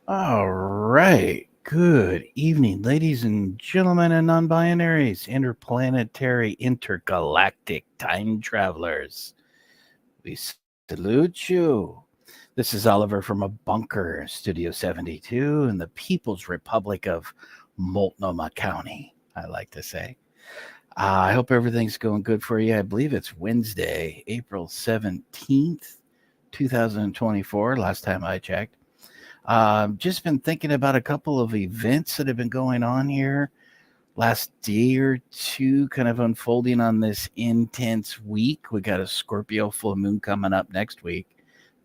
All right. Good evening, ladies and gentlemen and non binaries, interplanetary, intergalactic time travelers. We salute you. This is Oliver from a bunker, Studio 72, in the People's Republic of Multnomah County, I like to say. I hope everything's going good for you. I believe it's Wednesday, April 17th, 2024, last time I checked. Just been thinking about a couple of events that have been going on here last day or two, kind of unfolding on this intense week. We got a Scorpio full moon coming up next week,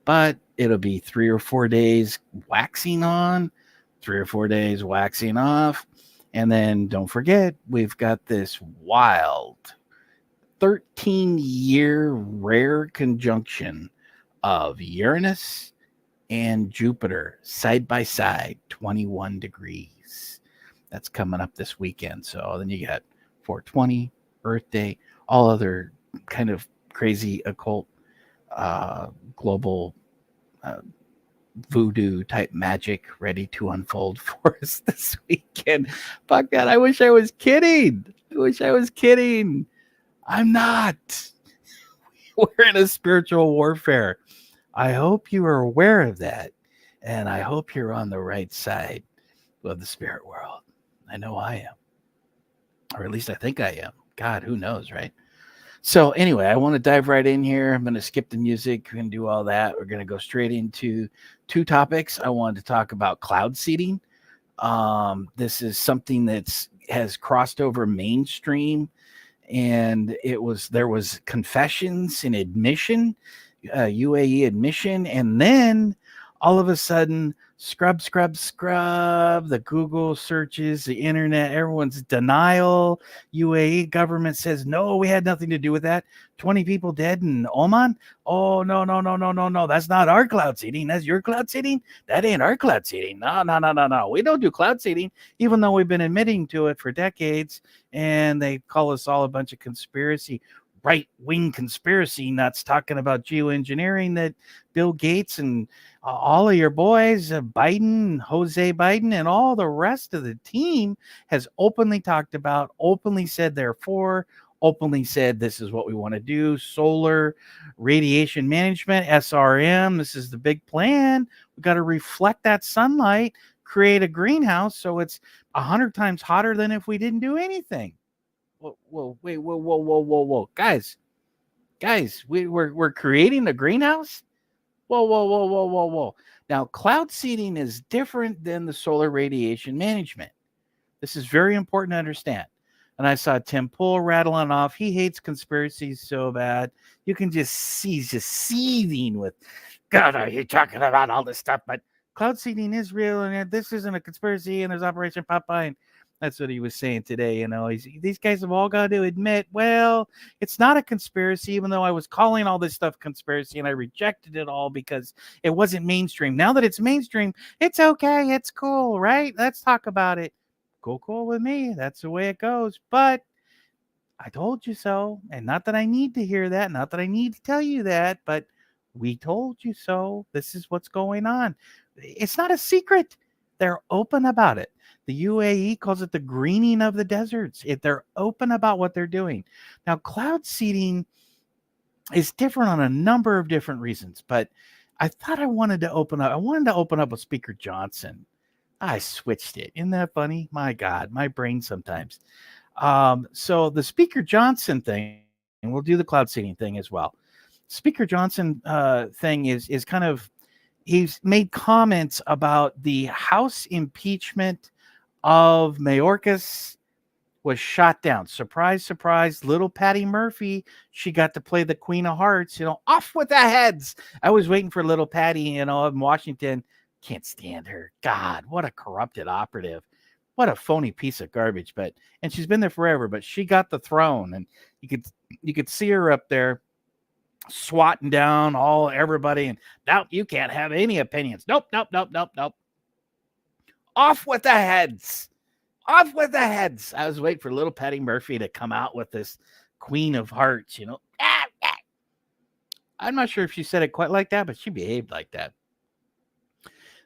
but it'll be 3 or 4 days waxing on, 3 or 4 days waxing off. And then don't forget, we've got this wild 13-year rare conjunction of Uranus and Jupiter side by side, 21 degrees. That's coming up this weekend. So then you got 420, Earth Day, all other kind of crazy occult, global voodoo type magic ready to unfold for us this weekend. Fuck that. I wish I was kidding. I'm not. We're in a spiritual warfare. I hope you are aware of that. And I hope you're on the right side of the spirit world. I know I am. Or at least I think I am. God, who knows, right? So, anyway, I want to dive right in here. I'm going to skip the music and do all that. We're going to go straight into two topics. I wanted to talk about cloud seeding. This is something that's has crossed over mainstream, and there was confessions and admission, UAE admission, and then all of a sudden, scrub, the Google searches, the internet, everyone's denial. UAE government says, no, we had nothing to do with that. 20 people dead in Oman. Oh, no, no, no, no, no, no. That's not our cloud seeding. That's your cloud seeding. That ain't our cloud seeding. No, no, no, no, no. We don't do cloud seeding, even though we've been admitting to it for decades. And they call us all a bunch of conspiracy, right-wing conspiracy nuts talking about geoengineering that Bill Gates and all of your boys, Biden, Jose Biden, and all the rest of the team has openly talked about, openly said they're for, openly said this is what we want to do. Solar radiation management, SRM, this is the big plan. We got to reflect that sunlight, create a greenhouse so it's 100 times hotter than if we didn't do anything. Whoa, wait, whoa, guys, we're creating a greenhouse. Whoa. Now, cloud seeding is different than the solar radiation management. This is very important to understand. And I saw Tim Pool rattling off. He hates conspiracies so bad. You can just see he's just seething with, God, are you talking about all this stuff? But cloud seeding is real, and this isn't a conspiracy, and there's Operation Popeye. And that's what he was saying today. These guys have all got to admit, well, it's not a conspiracy, even though I was calling all this stuff conspiracy and I rejected it all because it wasn't mainstream. Now that it's mainstream, it's okay. It's cool, right? Let's talk about it. Cool with me. That's the way it goes. But I told you so. And not that I need to hear that, not that I need to tell you that, but we told you so. This is what's going on. It's not a secret. They're open about it. The UAE calls it the greening of the deserts. They're open about what they're doing. Now, cloud seeding is different on a number of different reasons, but I thought I wanted to open up with Speaker Johnson. I switched it. Isn't that funny? My God, my brain sometimes. So the Speaker Johnson thing, and we'll do the cloud seeding thing as well. Speaker Johnson thing is kind of, he's made comments about the House impeachment of Mayorkas was shot down. Surprise, surprise. Little Patty Murphy, she got to play the Queen of Hearts, off with the heads. I was waiting for little Patty, in Washington. Can't stand her. God, what a corrupted operative. What a phony piece of garbage. And she's been there forever, but she got the throne, and you could see her up there swatting down everybody, and nope, you can't have any opinions. Nope. Off with the heads. Off with the heads. I was waiting for little Patty Murphy to come out with this Queen of Hearts, I'm not sure if she said it quite like that, but she behaved like that.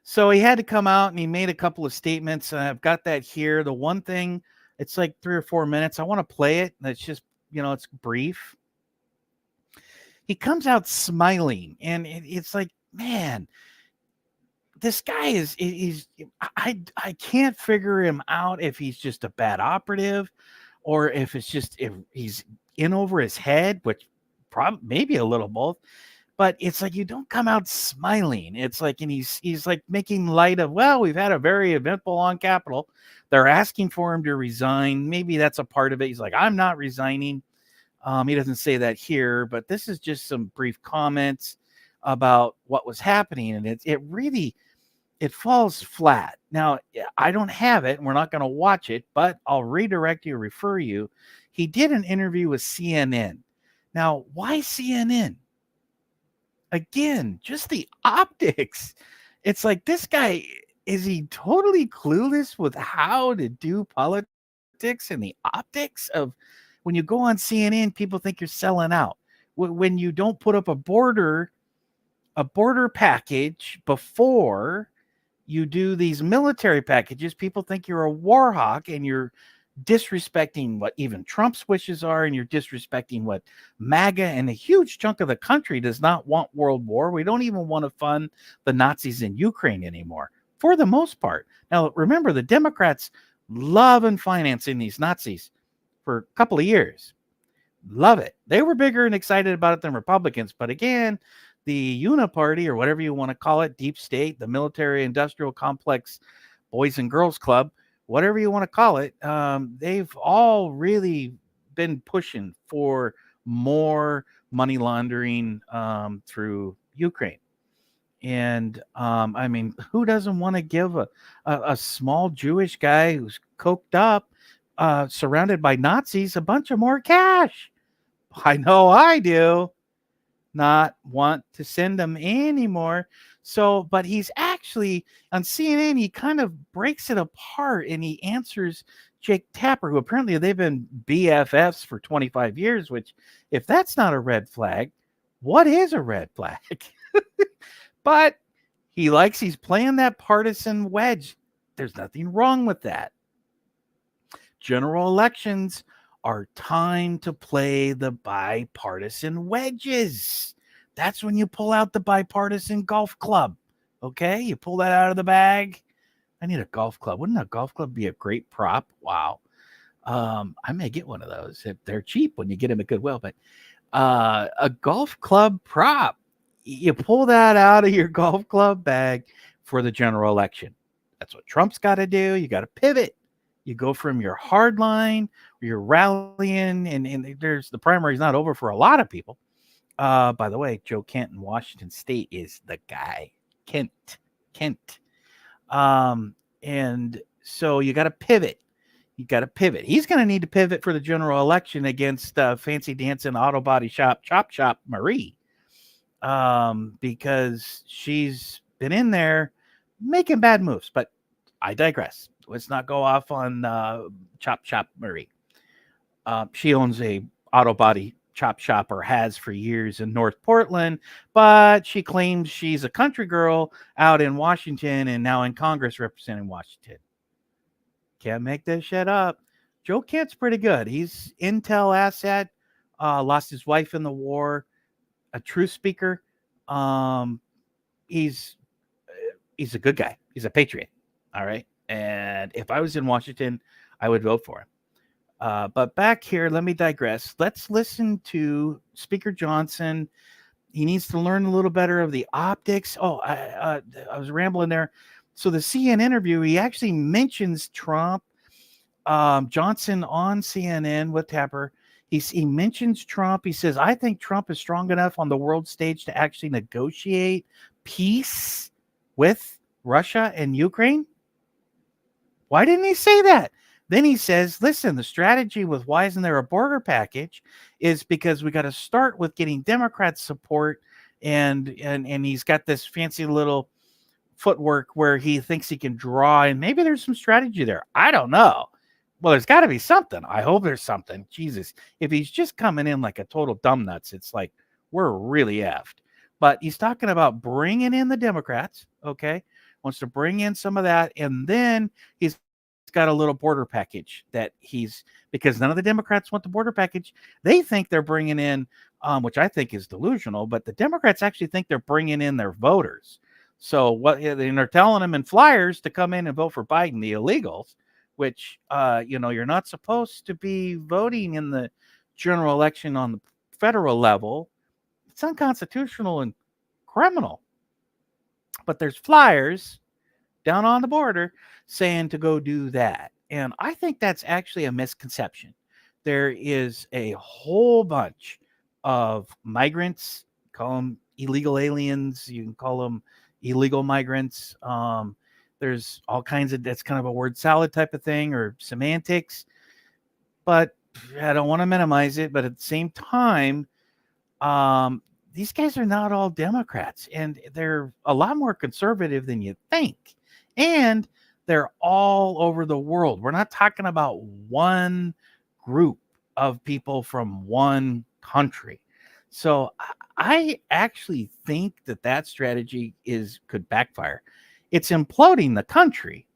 So he had to come out and he made a couple of statements. And I've got that here. The one thing, it's like 3 or 4 minutes. I want to play it. And it's just, it's brief. He comes out smiling, and it's like, man, this guy he's I can't figure him out if he's just a bad operative or if he's in over his head, which probably maybe a little both. But it's like you don't come out smiling. It's like, and he's like making light of, well, we've had a very eventful on Capitol. They're asking for him to resign. Maybe that's a part of it. He's like, I'm not resigning. He doesn't say that here, but this is just some brief comments about what was happening, and it falls flat. Now, I don't have it, and we're not going to watch it, but I'll redirect you, refer you. He did an interview with CNN. Now, why CNN? Again, just the optics. It's like, this guy, is he totally clueless with how to do politics and the optics of when you go on CNN, people think you're selling out. When you don't put up a border package before you do these military packages, people think you're a war hawk and you're disrespecting what even Trump's wishes are, and you're disrespecting what MAGA and a huge chunk of the country does not want world war. We don't even want to fund the Nazis in Ukraine anymore, for the most part. Now, remember, the Democrats love and financing these Nazis for a couple of years. Love it. They were bigger and excited about it than Republicans. But again, the Uniparty, or whatever you want to call it, deep state, the military industrial complex, Boys and Girls Club, whatever you want to call it, they've all really been pushing for more money laundering through Ukraine. And I mean, who doesn't want to give a small Jewish guy who's coked up, surrounded by Nazis, a bunch of more cash? I know I do. Not want to send them anymore. So, but he's actually on CNN, he kind of breaks it apart and he answers Jake Tapper, who apparently they've been BFFs for 25 years, which, if that's not a red flag, what is a red flag? But he's playing that partisan wedge. There's nothing wrong with that. General elections are time to play the bipartisan wedges. That's when you pull out the bipartisan golf club. Okay, you pull that out of the bag. I need a golf club. Wouldn't a golf club be a great prop? Wow. I may get one of those. They're cheap when you get them at Goodwill, but a golf club prop. You pull that out of your golf club bag for the general election. That's what Trump's got to do. You got to pivot. You go from your hard line, you're rallying, and there's the primary's not over for a lot of people. By the way, Joe Kent in Washington State is the guy. Kent. And so you got to pivot. He's going to need to pivot for the general election against fancy dancing auto body shop, Chop Shop Marie, because she's been in there making bad moves. But I digress. Let's not go off on Chop Shop Marie. She owns a auto body chop shop, or has for years, in North Portland, but she claims she's a country girl out in Washington and now in Congress representing Washington. Can't make this shit up. Joe Kent's pretty good. He's intel asset, lost his wife in the war, a truth speaker. He's a good guy. He's a patriot. All right. And if I was in Washington, I would vote for him. But back here, let me digress. Let's listen to Speaker Johnson. He needs to learn a little better of the optics. Oh, I was rambling there. So the CNN interview, he actually mentions Trump. Johnson on CNN with Tapper. He mentions Trump. He says, I think Trump is strong enough on the world stage to actually negotiate peace with Russia and Ukraine. Why didn't he say that? Then he says, listen, the strategy with why isn't there a border package is because we got to start with getting Democrat support. And he's got this fancy little footwork where he thinks he can draw, and maybe there's some strategy there. I don't know. Well, there's got to be something. I hope there's something. Jesus, if he's just coming in like a total dumb nuts, it's like we're really effed. But he's talking about bringing in the Democrats, okay? wants to bring in some of that, and then he's got a little border package that because none of the Democrats want the border package. They think they're bringing in, which I think is delusional, but the Democrats actually think they're bringing in their voters. So and they're telling them in flyers to come in and vote for Biden, the illegals, which, you're not supposed to be voting in the general election on the federal level. It's unconstitutional and criminal. But there's flyers down on the border saying to go do that. And I think that's actually a misconception. There is a whole bunch of migrants, call them illegal aliens, you can call them illegal migrants. There's all kinds of, that's kind of a word salad type of thing or semantics, but I don't want to minimize it. But at the same time, these guys are not all Democrats, and they're a lot more conservative than you think. And they're all over the world. We're not talking about one group of people from one country. So I actually think that strategy could backfire. It's imploding the country.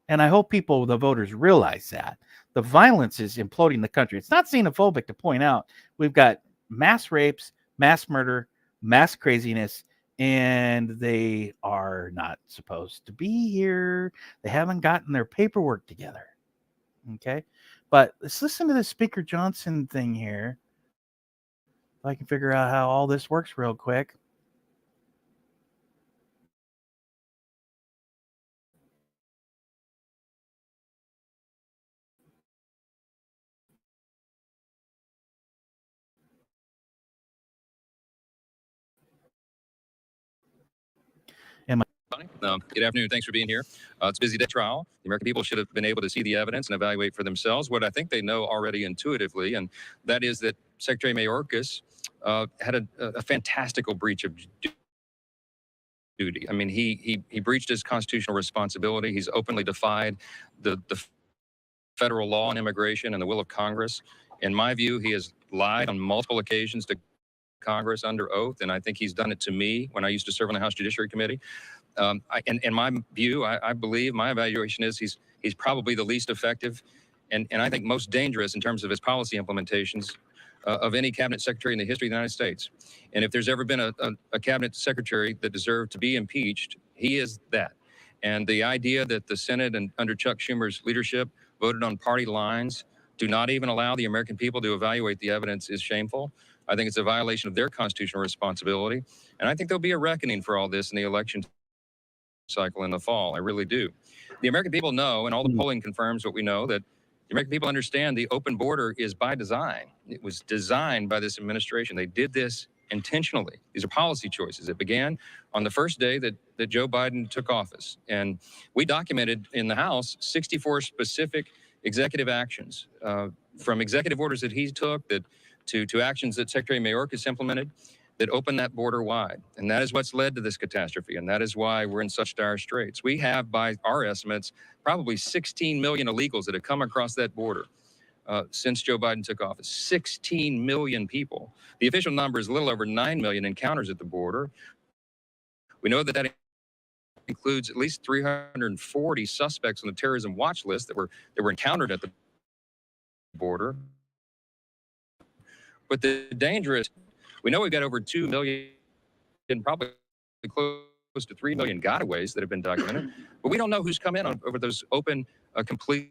And I hope the voters realize that. The violence is imploding the country. It's not xenophobic to point out we've got mass rapes, mass murder, mass craziness, and they are not supposed to be here. They haven't gotten their paperwork together. Okay. But let's listen to the Speaker Johnson thing here. If I can figure out how all this works real quick. Good afternoon. Thanks for being here. It's a busy day trial. The American people should have been able to see the evidence and evaluate for themselves what I think they know already intuitively, and that is that Secretary Mayorkas had a fantastical breach of duty. I mean, he breached his constitutional responsibility. He's openly defied the federal law on immigration and the will of Congress. In my view, he has lied on multiple occasions to Congress under oath, and I think he's done it to me when I used to serve on the House Judiciary Committee. In my view, I believe my evaluation is he's probably the least effective and I think most dangerous in terms of his policy implementations of any cabinet secretary in the history of the United States. And if there's ever been a cabinet secretary that deserved to be impeached, he is that. And the idea that the Senate and under Chuck Schumer's leadership voted on party lines, do not even allow the American people to evaluate the evidence, is shameful. I think it's a violation of their constitutional responsibility. And I think there'll be a reckoning for all this in the election cycle in the fall. I really do. The American people know, and all the polling confirms what we know, that the American people understand the open border is by design. It was designed by this administration. They did this intentionally. These are policy choices. It began on the first day that Joe Biden took office. And we documented in the House 64 specific executive actions, from executive orders that he took to actions that Secretary Mayorkas implemented, that opened that border wide. And that is what's led to this catastrophe. And that is why we're in such dire straits. We have, by our estimates, probably 16 million illegals that have come across that border since Joe Biden took office. 16 million people. The official number is a little over 9 million encounters at the border. We know that includes at least 340 suspects on the terrorism watch list that were encountered at the border. But the danger is, we know we've got over 2 million, probably close to 3 million gotaways that have been documented, but we don't know who's come in over those open, completely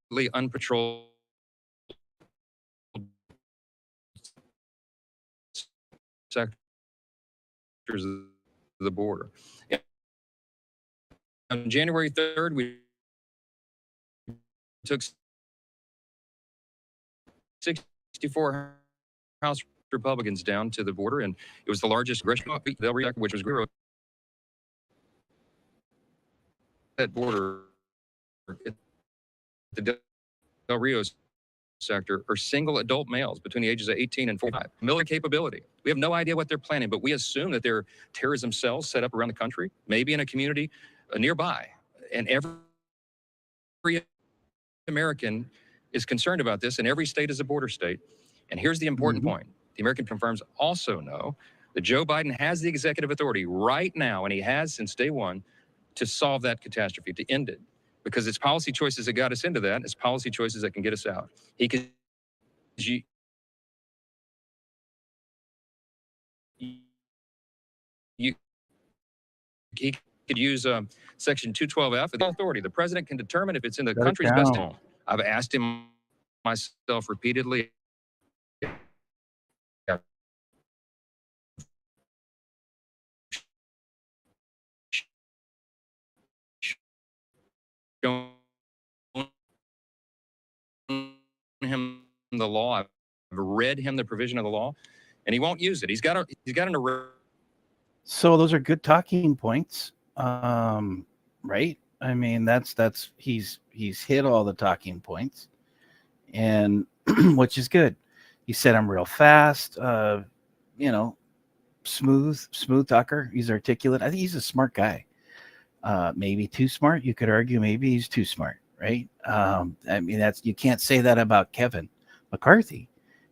unpatrolled sectors of the border. On January 3rd, we took 64 House Republicans down to the border, and it was the largest aggression they'll react, which was that border at the Del Rio sector are single adult males between the ages of 18 and 45. Military capability. We have no idea what they're planning, but we assume that there are terrorism cells set up around the country, maybe in a community nearby. And every American is concerned about this, and every state is a border state. And here's the important point. The American confirms also know that Joe Biden has the executive authority right now, and he has since day one, to solve that catastrophe, to end it. Because it's policy choices that got us into that. It's policy choices that can get us out. He could you he could use Section 212F of the authority. The president can determine if it's in the Shut it country's best down. interest. I've asked him myself repeatedly. Shown him the law. I've read him the provision of the law, and he won't use it. He's got an arrest. So those are good talking points, right? I mean, that's he's hit all the talking points, and which is good. He said I'm real fast, you know, smooth talker. He's articulate. I think he's a smart guy. Maybe too smart. You could argue maybe he's too smart, right? I mean, that's you can't say that about Kevin McCarthy.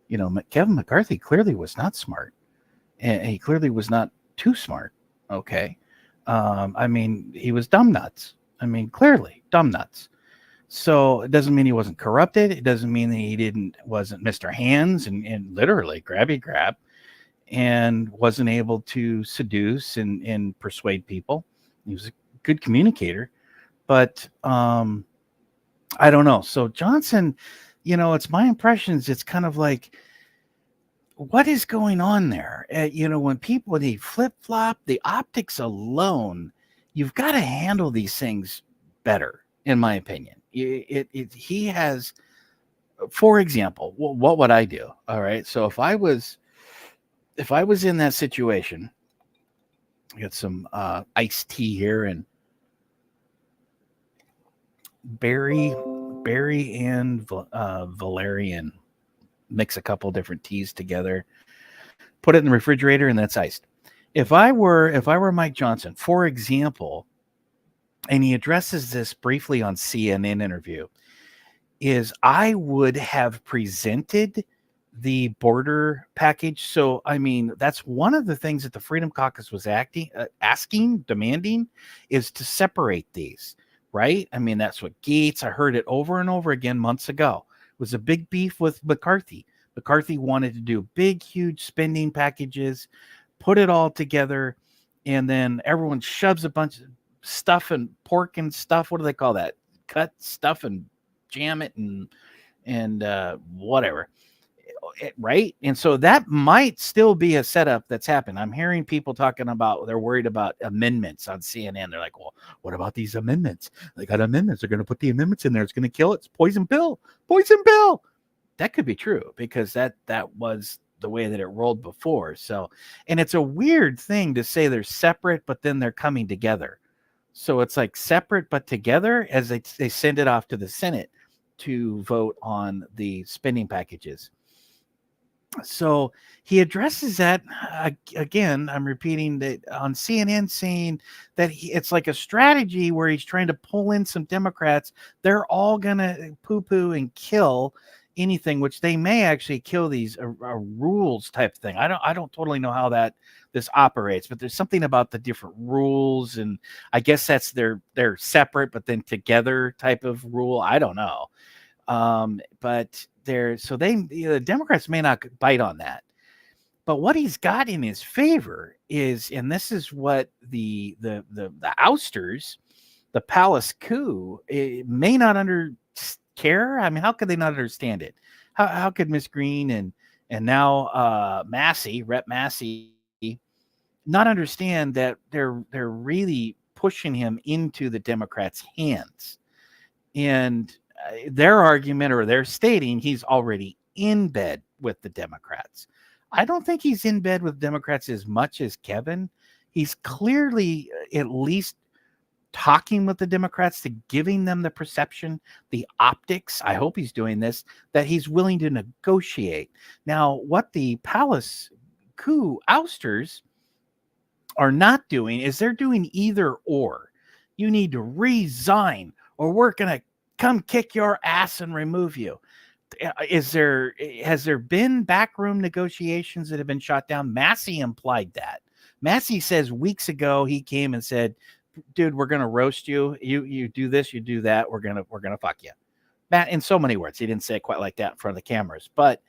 You know, Kevin McCarthy clearly was not smart, and he clearly was not too smart. Okay, I mean, he was dumb nuts. I mean, clearly dumb nuts. So it doesn't mean he wasn't corrupted. It doesn't mean that he wasn't Mr. Hands and literally grabby grab and wasn't able to seduce and persuade people. He was a good communicator, but I don't know. So Johnson, you know, it's my impressions. It's kind of like, what is going on there? You know, when people they flip flop, the optics alone, you've got to handle these things better, in my opinion. He has, for example, what would I do? All right, so if I was in that situation, I got some iced tea here and berry and valerian. Mix a couple different teas together, put it in the refrigerator, and that's iced. If I were Mike Johnson, for example, and he addresses this briefly on CNN interview, is I would have presented the border package. So, I mean, that's one of the things that the Freedom Caucus was demanding, is to separate these, right? I mean, that's what Gates, I heard it over and over again months ago. It was a big beef with McCarthy. McCarthy wanted to do big, huge spending packages, put it all together, and then everyone shoves a bunch of stuff and pork and stuff. What do they call that? Cut stuff and jam it and whatever, right? And so that might still be a setup that's happened. I'm hearing people talking about they're worried about amendments on CNN. They're like, well, what about these amendments? They got amendments. They're going to put the amendments in there. It's going to kill it. It's poison pill. That could be true because that was the way that it rolled before. So, and it's a weird thing to say they're separate, but then they're coming together. So it's like separate but together as they send it off to the Senate to vote on the spending packages. So he addresses that again. I'm repeating that on CNN, saying that it's like a strategy where he's trying to pull in some Democrats. They're all gonna poo-poo and kill anything, which they may actually kill these rules type thing. I don't totally know how this operates, but there's something about the different rules, and I guess that's they're separate but then together type of rule. I don't know. But the Democrats may not bite on that. But what he's got in his favor is, and this is what the ousters, the palace coup, may not care. I mean, how could they not understand it? How could Miss Green and now Rep Massey, not understand that they're really pushing him into the Democrats' hands? And their argument, or they're stating he's already in bed with the Democrats. I don't think he's in bed with Democrats as much as Kevin. He's clearly at least talking with the Democrats, to giving them the perception, the optics. I hope he's doing this, that he's willing to negotiate. Now, what the palace coup ousters are not doing is they're doing either or. You need to resign or we're going to come kick your ass and remove you. has there been backroom negotiations that have been shot down? Massey implied that. Massey says weeks ago he came and said, "Dude, we're gonna roast you. You do this, you do that. We're gonna fuck you." Matt, in so many words, he didn't say it quite like that in front of the cameras, but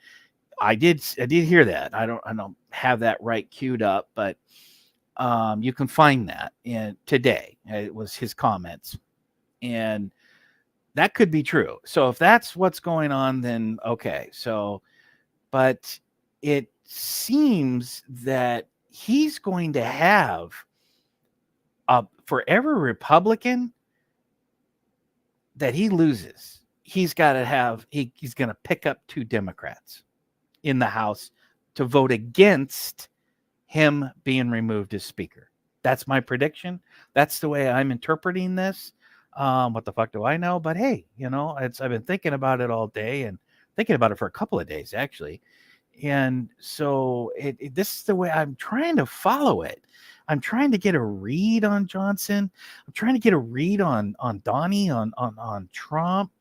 I did hear that. I don't have that right queued up, but you can find that in today. It was his comments, and that could be true. So if that's what's going on, then okay. So, but it seems that he's going to have for every Republican that he loses, he's got to have he's going to pick up 2 Democrats in the House to vote against him being removed as Speaker. That's my prediction. That's the way I'm interpreting this. What the fuck do I know? But hey, I've been thinking about it all day and thinking about it for a couple of days actually. And so this is the way I'm trying to follow it. I'm trying to get a read on Johnson. I'm trying to get a read on Donnie, on Trump,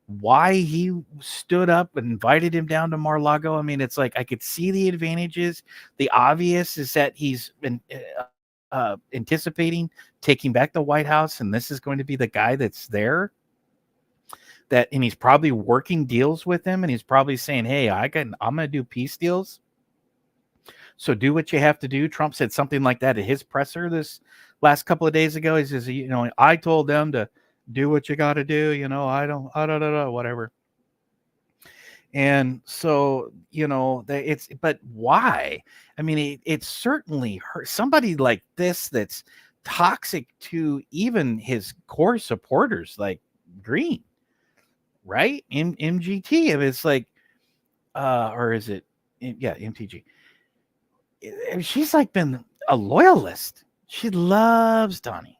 why he stood up and invited him down to Mar-a-Lago. I mean, it's like I could see the advantages. The obvious is that he's been anticipating taking back the White House, and this is going to be the guy that's there. And he's probably working deals with him, and he's probably saying, "Hey, I'm going to do peace deals. So do what you have to do." Trump said something like that at his presser this last couple of days ago. He says, "I told them to do what you got to do. I don't, whatever." And so, but why? I mean, it certainly hurts somebody like this that's toxic to even his core supporters, like Green, right? MGT. I mean, it's like, or is it, yeah, MTG. She's like been a loyalist. She loves Donnie.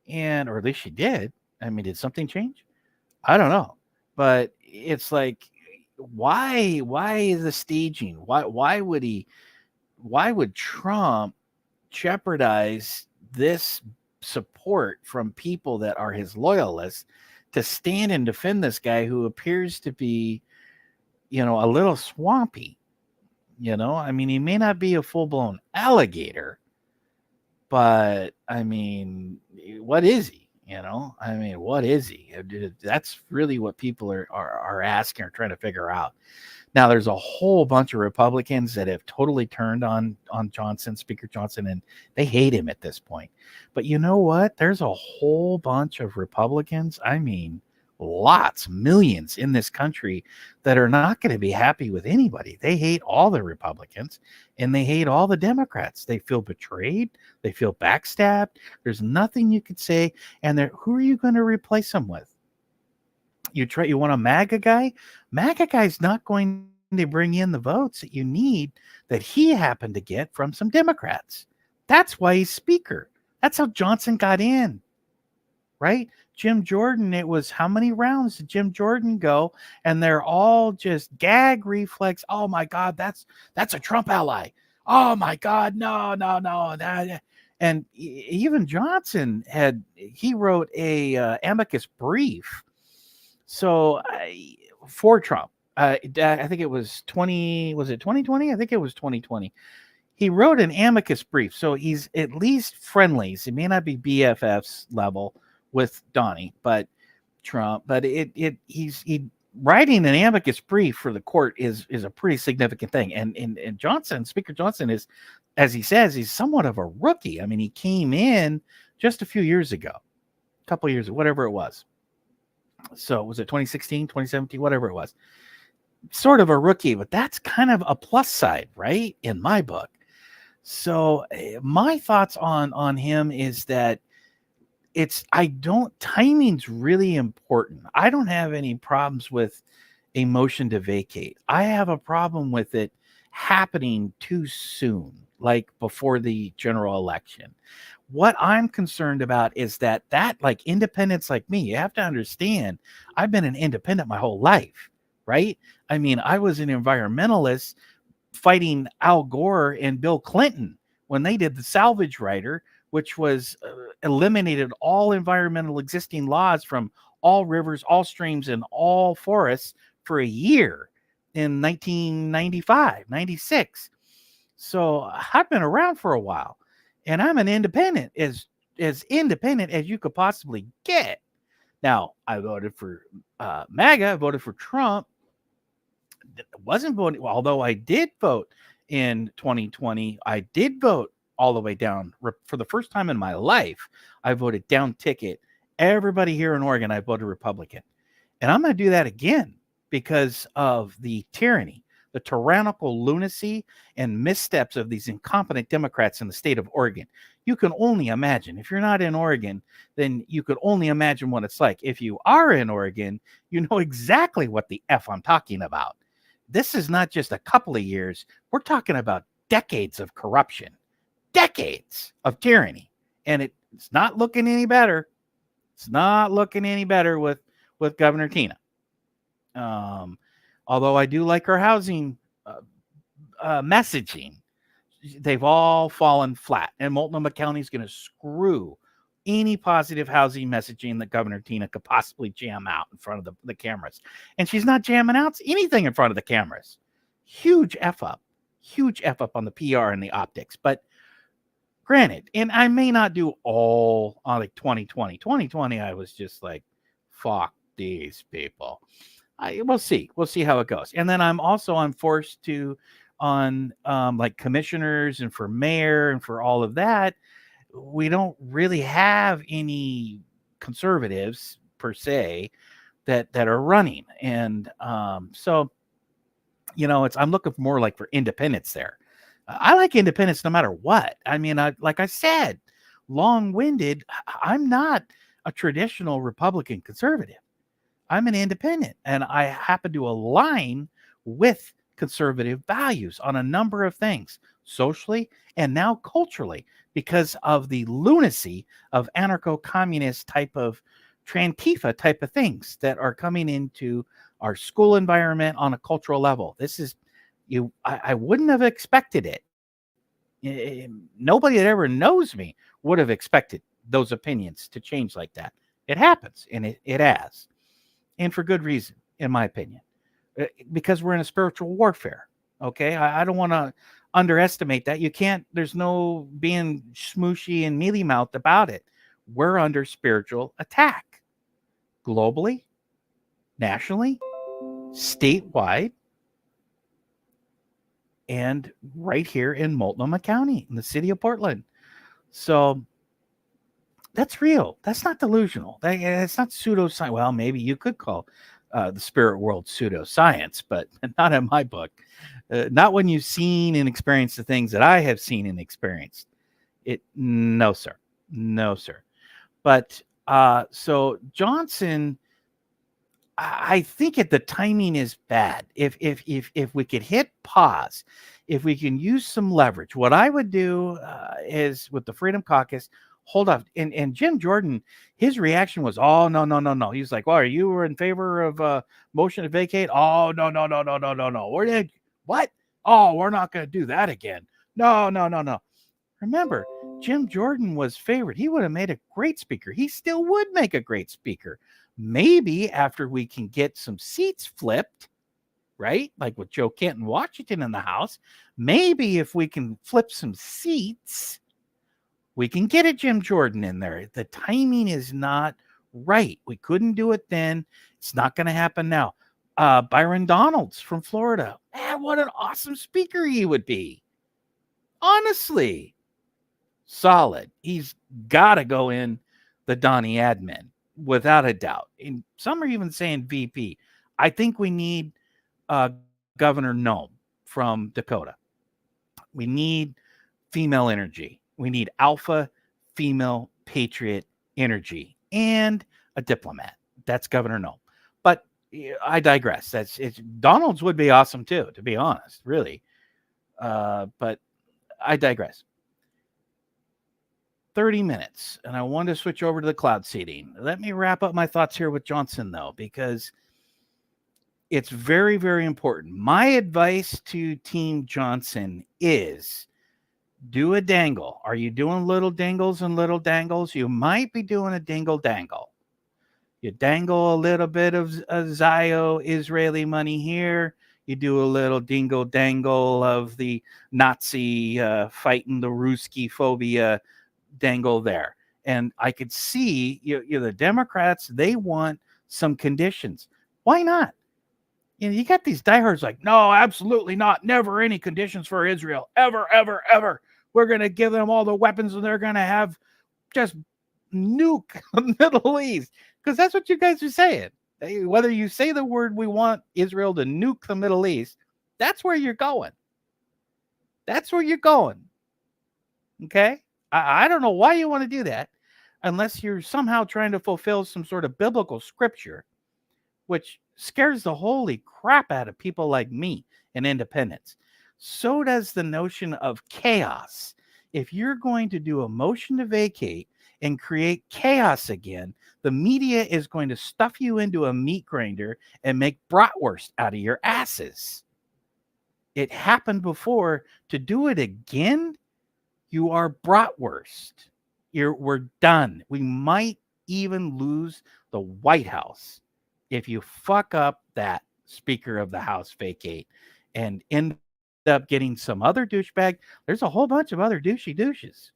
And, or at least she did. I mean, did something change? I don't know. But it's like, why the staging? Why would Trump jeopardize this support from people that are his loyalists to stand and defend this guy who appears to be, a little swampy? I mean, he may not be a full-blown alligator, but I mean, what is he? I mean, what is he? That's really what people are asking or trying to figure out. Now, there's a whole bunch of Republicans that have totally turned on Johnson, Speaker Johnson, and they hate him at this point. But you know what? There's a whole bunch of Republicans, I mean, lots, millions in this country that are not going to be happy with anybody. They hate all the Republicans and they hate all the Democrats. They feel betrayed. They feel backstabbed. There's nothing you could say. And who are you going to replace them with? You want a MAGA guy? MAGA guy's not going to bring in the votes that you need that he happened to get from some Democrats. That's why he's Speaker. That's how Johnson got in, right? Jim Jordan, it was how many rounds did Jim Jordan go? And they're all just gag reflex. Oh my God, that's a Trump ally. Oh my God, no. And even Johnson he wrote a amicus brief. So for Trump, I think it was 2020? I think it was 2020. He wrote an amicus brief. So he's at least friendlies. He may not be BFFs level with Donnie, but Trump, but he's writing an amicus brief for the court is a pretty significant thing. And Johnson, Speaker Johnson, is, as he says, he's somewhat of a rookie. I mean, he came in just a few years ago, a couple of years, whatever it was. So was it 2016, 2017, whatever it was, sort of a rookie, but that's kind of a plus side, right? In my book. So my thoughts on him is that timing's really important. I don't have any problems with a motion to vacate. I have a problem with it happening too soon, like before the general election. What I'm concerned about is that like independents like me, you have to understand, I've been an independent my whole life, right? I mean, I was an environmentalist fighting Al Gore and Bill Clinton when they did the salvage rider, which was eliminated all environmental existing laws from all rivers, all streams, and all forests for a year in 1995, 96. So I've been around for a while, and I'm an independent, as independent as you could possibly get. Now, I voted for MAGA, I voted for Trump. Wasn't voting, although I did vote in 2020. I did vote all the way down for the first time in my life. I voted down ticket. Everybody here in Oregon, I voted Republican. And I'm going to do that again because of the tyranny, the tyrannical lunacy and missteps of these incompetent Democrats in the state of Oregon. You can only imagine. If you're not in Oregon, then you could only imagine what it's like. If you are in Oregon, you know exactly what the F I'm talking about. This is not just a couple of years. We're talking about decades of corruption, decades of tyranny. And it's not looking any better. It's not looking any better with Governor Tina. Although I do like her housing messaging, they've all fallen flat. And Multnomah County is going to screw any positive housing messaging that Governor Tina could possibly jam out in front of the cameras. And she's not jamming out anything in front of the cameras. Huge F up on the PR and the optics. But granted, and I may not do all on like 2020. 2020, I was just like, fuck these people. We'll see. We'll see how it goes. And then I'm forced to on like commissioners and for mayor and for all of that. We don't really have any conservatives per se that are running. And so, you know, I'm looking more like for independence there. I like independence no matter what. I mean, like I said, long-winded, I'm not a traditional Republican conservative. I'm an independent, and I happen to align with conservative values on a number of things, socially and now culturally, because of the lunacy of anarcho-communist type of Trantifa type of things that are coming into our school environment on a cultural level. This is I wouldn't have expected it. Nobody that ever knows me would have expected those opinions to change like that. It happens, and it has. And for good reason, in my opinion, because we're in a spiritual warfare. Okay. I don't want to underestimate that. You can't, there's no being smooshy and mealy mouthed about it. We're under spiritual attack globally, nationally, statewide, and right here in Multnomah County, in the city of Portland. So that's real. That's not delusional. It's not pseudoscience. Well, maybe you could call the spirit world pseudoscience, but not in my book. Not when you've seen and experienced the things that I have seen and experienced. No, sir. No, sir. But so Johnson, I think the timing is bad. If we could hit pause, if we can use some leverage, what I would do is with the Freedom Caucus, hold up. And Jim Jordan, his reaction was, oh, no. He's like, well, are you in favor of motion to vacate? Oh, no. What? Oh, we're not going to do that again. No. Remember, Jim Jordan was favored. He would have made a great speaker. He still would make a great speaker. Maybe after we can get some seats flipped, right? Like with Joe Kent in Washington in the House, maybe if we can flip some seats, we can get a Jim Jordan in there. The timing is not right. We couldn't do it then. It's not going to happen now. Byron Donalds from Florida. Man, what an awesome speaker he would be. Honestly, solid. He's got to go in the Donnie admin without a doubt. And some are even saying VP. I think we need Governor Noem from Dakota. We need female energy. We need alpha female patriot energy and a diplomat. That's Governor Noem. But I digress. Donalds would be awesome too, to be honest, really. But I digress. 30 minutes, and I want to switch over to the cloud seeding. Let me wrap up my thoughts here with Johnson, though, because it's very, very important. My advice to Team Johnson is do a dangle. Are you doing little dingles and little dangles? You might be doing a dingle dangle. You dangle a little bit of Zio Israeli money here. You do a little dingle dangle of the Nazi fighting the Ruski phobia dangle there. And I could see the Democrats, they want some conditions. Why not? You got these diehards like, no, absolutely not. Never any conditions for Israel. Ever, ever, ever. We're going to give them all the weapons and they're going to have just nuke the Middle East. Because that's what you guys are saying. Whether you say the word, we want Israel to nuke the Middle East, that's where you're going. That's where you're going. Okay? I don't know why you want to do that unless you're somehow trying to fulfill some sort of biblical scripture, which scares the holy crap out of people like me and independents. So does the notion of chaos. If you're going to do a motion to vacate and create chaos again, the media is going to stuff you into a meat grinder and make bratwurst out of your asses. It happened before. To do it again, you are bratwurst. We're done. We might even lose the White House if you fuck up that Speaker of the House vacate and end up getting some other douchebag. There's a whole bunch of other douches.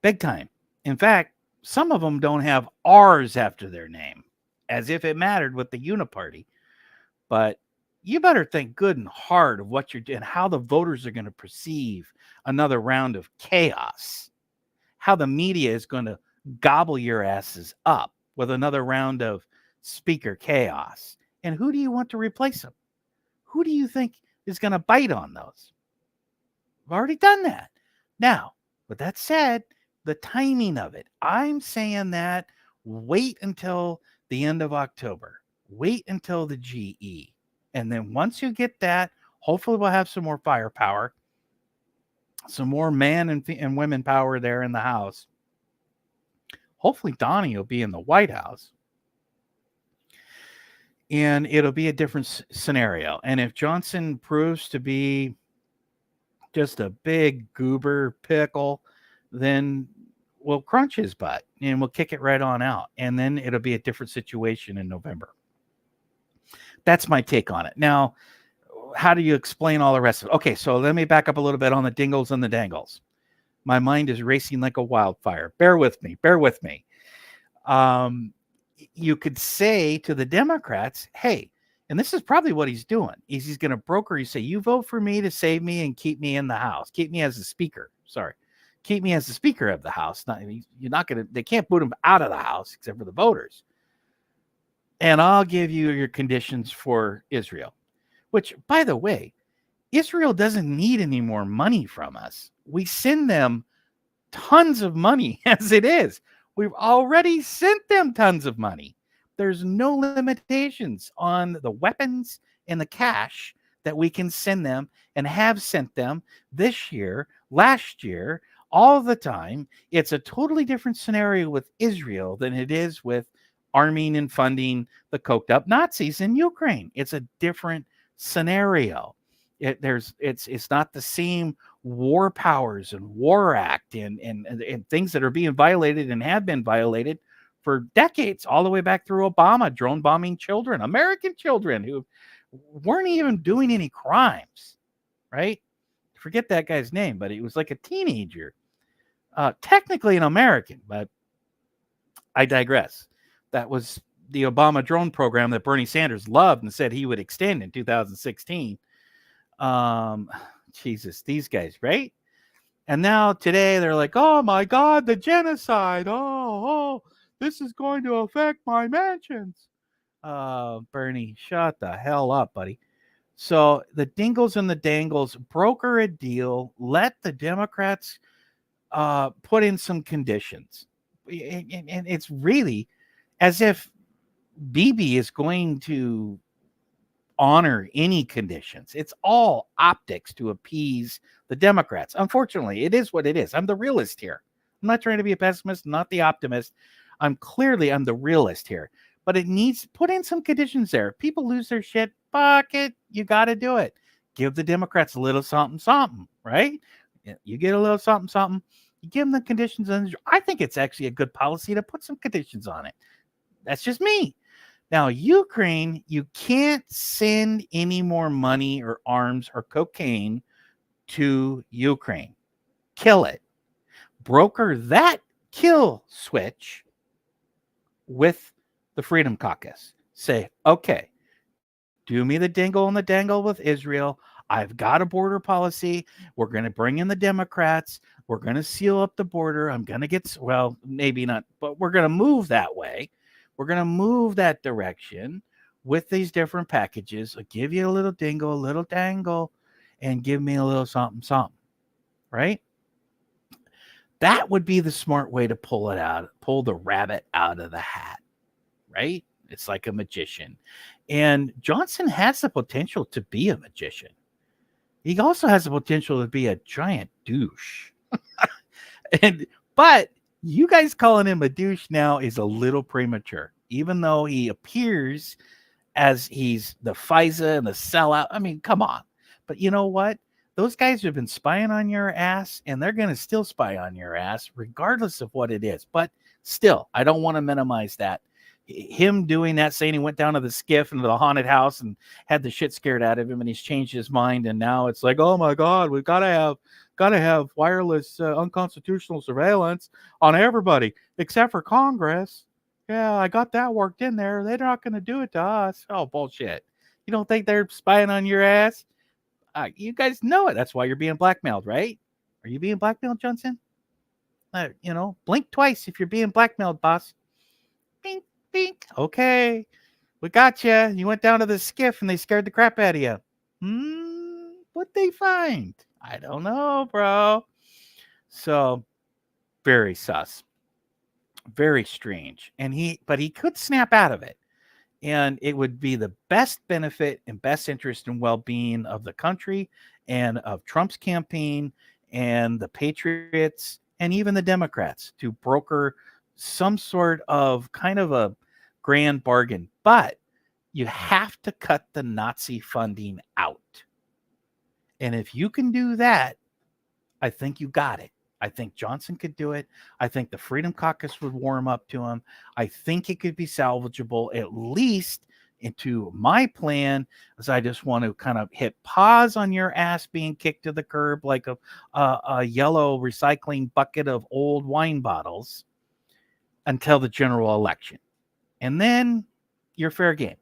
Big time. In fact, some of them don't have R's after their name, as if it mattered with the Uniparty. But you better think good and hard of what you're doing, how the voters are going to perceive another round of chaos, how the media is going to gobble your asses up with another round of speaker chaos. And who do you want to replace them? Who do you think is going to bite on those? We've already done that. Now, with that said, the timing of it, I'm saying that wait until the end of October. Wait until the GE. And then once you get that, hopefully we'll have some more firepower, some more man and women power there in the House. Hopefully Donnie will be in the White House. And it'll be a different scenario. And if Johnson proves to be just a big goober pickle, then we'll crunch his butt and we'll kick it right on out. And then it'll be a different situation in November. That's my take on it. Now, how do you explain all the rest of it? Okay, so let me back up a little bit on the dingles and the dangles. My mind is racing like a wildfire. Bear with me. You could say to the Democrats, hey, and this is probably what he's doing, is he's going to broker. You say, you vote for me to save me and keep me in the House. Keep me as the speaker. Sorry. Keep me as the speaker of the House. You're not going to, they can't boot him out of the House except for the voters. And I'll give you your conditions for Israel, which, by the way, Israel doesn't need any more money from us. We send them tons of money as it is. We've already sent them tons of money. There's no limitations on the weapons and the cash that we can send them and have sent them this year, last year, all the time. It's a totally different scenario with Israel than it is with arming and funding the coked up Nazis in Ukraine. It's a different scenario. It's not the same war powers and war act and things that are being violated and have been violated for decades, all the way back through Obama, drone bombing children, American children who weren't even doing any crimes, right? Forget that guy's name, but he was like a teenager, technically an American, but I digress. That was the Obama drone program that Bernie Sanders loved and said he would extend in 2016. Jesus, these guys, right? And now today they're like, oh my God, the genocide. Oh, this is going to affect my mansions. Bernie, shut the hell up, buddy. So the dingles and the dangles broker a deal. Let the Democrats put in some conditions. And it's really as if Bibi is going to honor any conditions. It's all optics to appease the Democrats. Unfortunately, it is what it is. I'm the realist here. I'm not trying to be a pessimist, not the optimist. I'm the realist here. But it needs to put in some conditions there. If people lose their shit, fuck it. You got to do it. Give the Democrats a little something, something, right? You get a little something, something. You give them the conditions. I think it's actually a good policy to put some conditions on it. That's just me. Now, Ukraine, you can't send any more money or arms or cocaine to Ukraine. Kill it. Broker that kill switch with the Freedom Caucus. Say, okay, do me the dingle and the dangle with Israel. I've got a border policy. We're going to bring in the Democrats. We're going to seal up the border. I'm going to get, well, maybe not, but we're going to move that way. We're going to move that direction with these different packages. I'll give you a little dingle, a little dangle, and give me a little something, something, right? That would be the smart way to pull it out, pull the rabbit out of the hat, right? It's like a magician. And Johnson has the potential to be a magician. He also has the potential to be a giant douche. and but you guys calling him a douche now is a little premature, even though he appears as he's the FISA and the sellout. I mean, come on. But you know what? Those guys have been spying on your ass, and they're going to still spy on your ass, regardless of what it is. But still, I don't want to minimize that. Him doing that, saying he went down to the skiff into the haunted house and had the shit scared out of him, and he's changed his mind, and now it's like, oh my God, we've got to have wireless unconstitutional surveillance on everybody except for Congress. Yeah, I got that worked in there. They're not going to do it to us. Oh, bullshit. You don't think they're spying on your ass? You guys know it. That's why you're being blackmailed, right? Are you being blackmailed, Johnson? Blink twice if you're being blackmailed, boss. Bink, bink. Okay, we got you. You went down to the skiff and they scared the crap out of you. What'd they find? I don't know, bro. So, very sus. Very strange. But he could snap out of it. And it would be the best benefit and best interest and well-being of the country and of Trump's campaign and the Patriots and even the Democrats to broker some sort of kind of a grand bargain. But you have to cut the Nazi funding out. And if you can do that, I think you got it. I think Johnson could do it. I think the Freedom Caucus would warm up to him. I think it could be salvageable, at least into my plan, as I just want to kind of hit pause on your ass being kicked to the curb like a yellow recycling bucket of old wine bottles until the general election. And then you're fair game.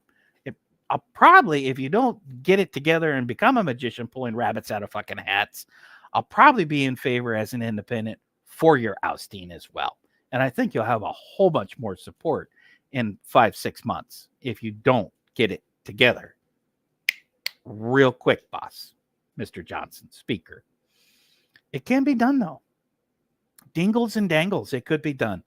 I'll probably, if you don't get it together and become a magician pulling rabbits out of fucking hats, I'll probably be in favor as an independent for your ousting as well. And I think you'll have a whole bunch more support in 5-6 months if you don't get it together. Real quick, boss, Mr. Johnson, Speaker. It can be done, though. Dingles and dangles, it could be done.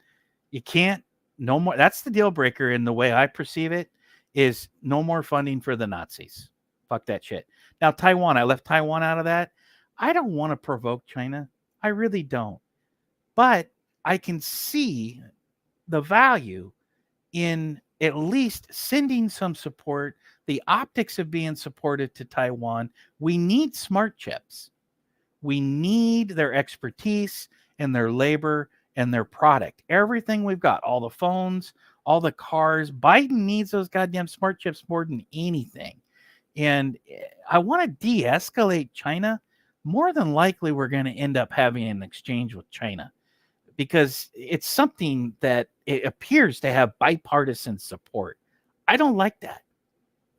You can't, no more. That's the deal breaker in the way I perceive it, is no more funding for the Nazis. Fuck that shit. Now, Taiwan, I left Taiwan out of that. I don't want to provoke China. I really don't. But I can see the value in at least sending some support, the optics of being supported to Taiwan. We need smart chips. We need their expertise and their labor and their product. Everything we've got, all the phones, all the cars. Biden needs those goddamn smart chips more than anything. And I want to de-escalate China. More than likely, we're going to end up having an exchange with China because it's something that it appears to have bipartisan support. I don't like that.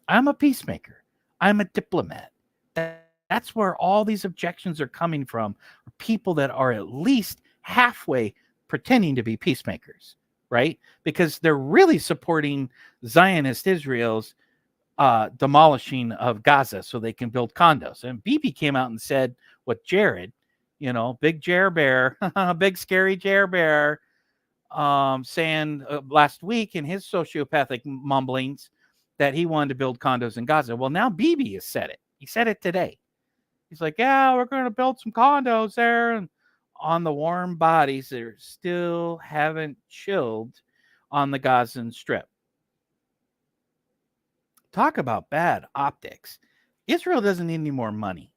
I'm a peacemaker. I'm a diplomat. That's where all these objections are coming from. People that are at least halfway pretending to be peacemakers, right? Because they're really supporting Zionist Israel's demolishing of Gaza so they can build condos. And Bibi came out and said what Jared, big Jer Bear, big scary Jer Bear, saying last week in his sociopathic mumblings that he wanted to build condos in Gaza. Well, now Bibi has said it. He said it today. He's like, yeah, we're going to build some condos there. And on the warm bodies that still haven't chilled on the Gazan Strip. Talk about bad optics. Israel doesn't need any more money.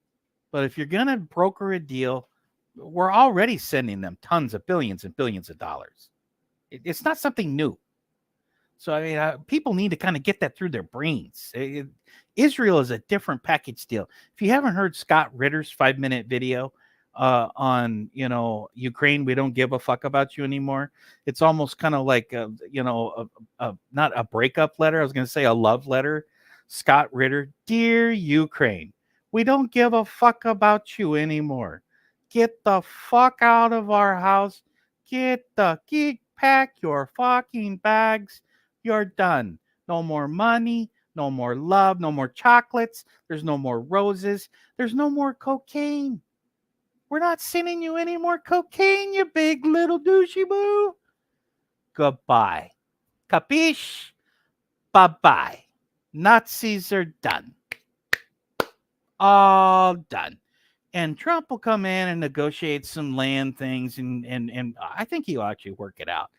But if you're going to broker a deal, we're already sending them tons of billions and billions of dollars. It's not something new. So I mean, people need to kind of get that through their brains. Israel is a different package deal. If you haven't heard Scott Ritter's 5-minute video on Ukraine, we don't give a fuck about you anymore. It's almost kind of like not a breakup letter. I was going to say a love letter. Scott Ritter, dear Ukraine, we don't give a fuck about you anymore. Get the fuck out of our house. Pack your fucking bags. You're done. No more money, no more love, no more chocolates. There's no more roses. There's no more cocaine. We're not sending you any more cocaine, you big little douchey boo. Goodbye. Capiche? Bye-bye. Nazis are done. All done. And Trump will come in and negotiate some land things, and I think he'll actually work it out.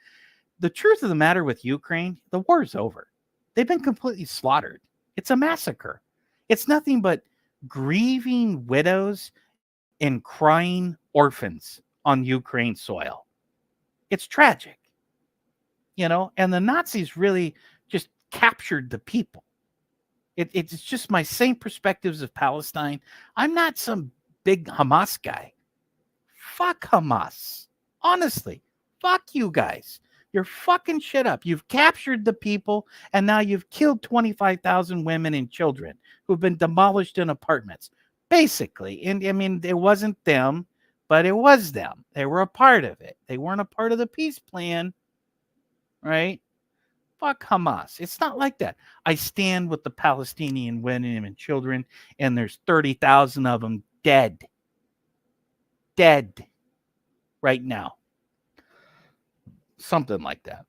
The truth of the matter with Ukraine, the war's over. They've been completely slaughtered. It's a massacre. It's nothing but grieving widows and crying orphans on Ukraine soil. It's tragic, and the Nazis really just captured the people. It's just my same perspectives of Palestine. I'm not some big Hamas guy. Fuck Hamas. Honestly, fuck you guys. You're fucking shit up. You've captured the people, and now you've killed 25,000 women and children who've been demolished in apartments. Basically, and I mean, it wasn't them, but it was them. They were a part of it. They weren't a part of the peace plan, right? Fuck Hamas. It's not like that. I stand with the Palestinian women and children, and there's 30,000 of them dead right now. Something like that.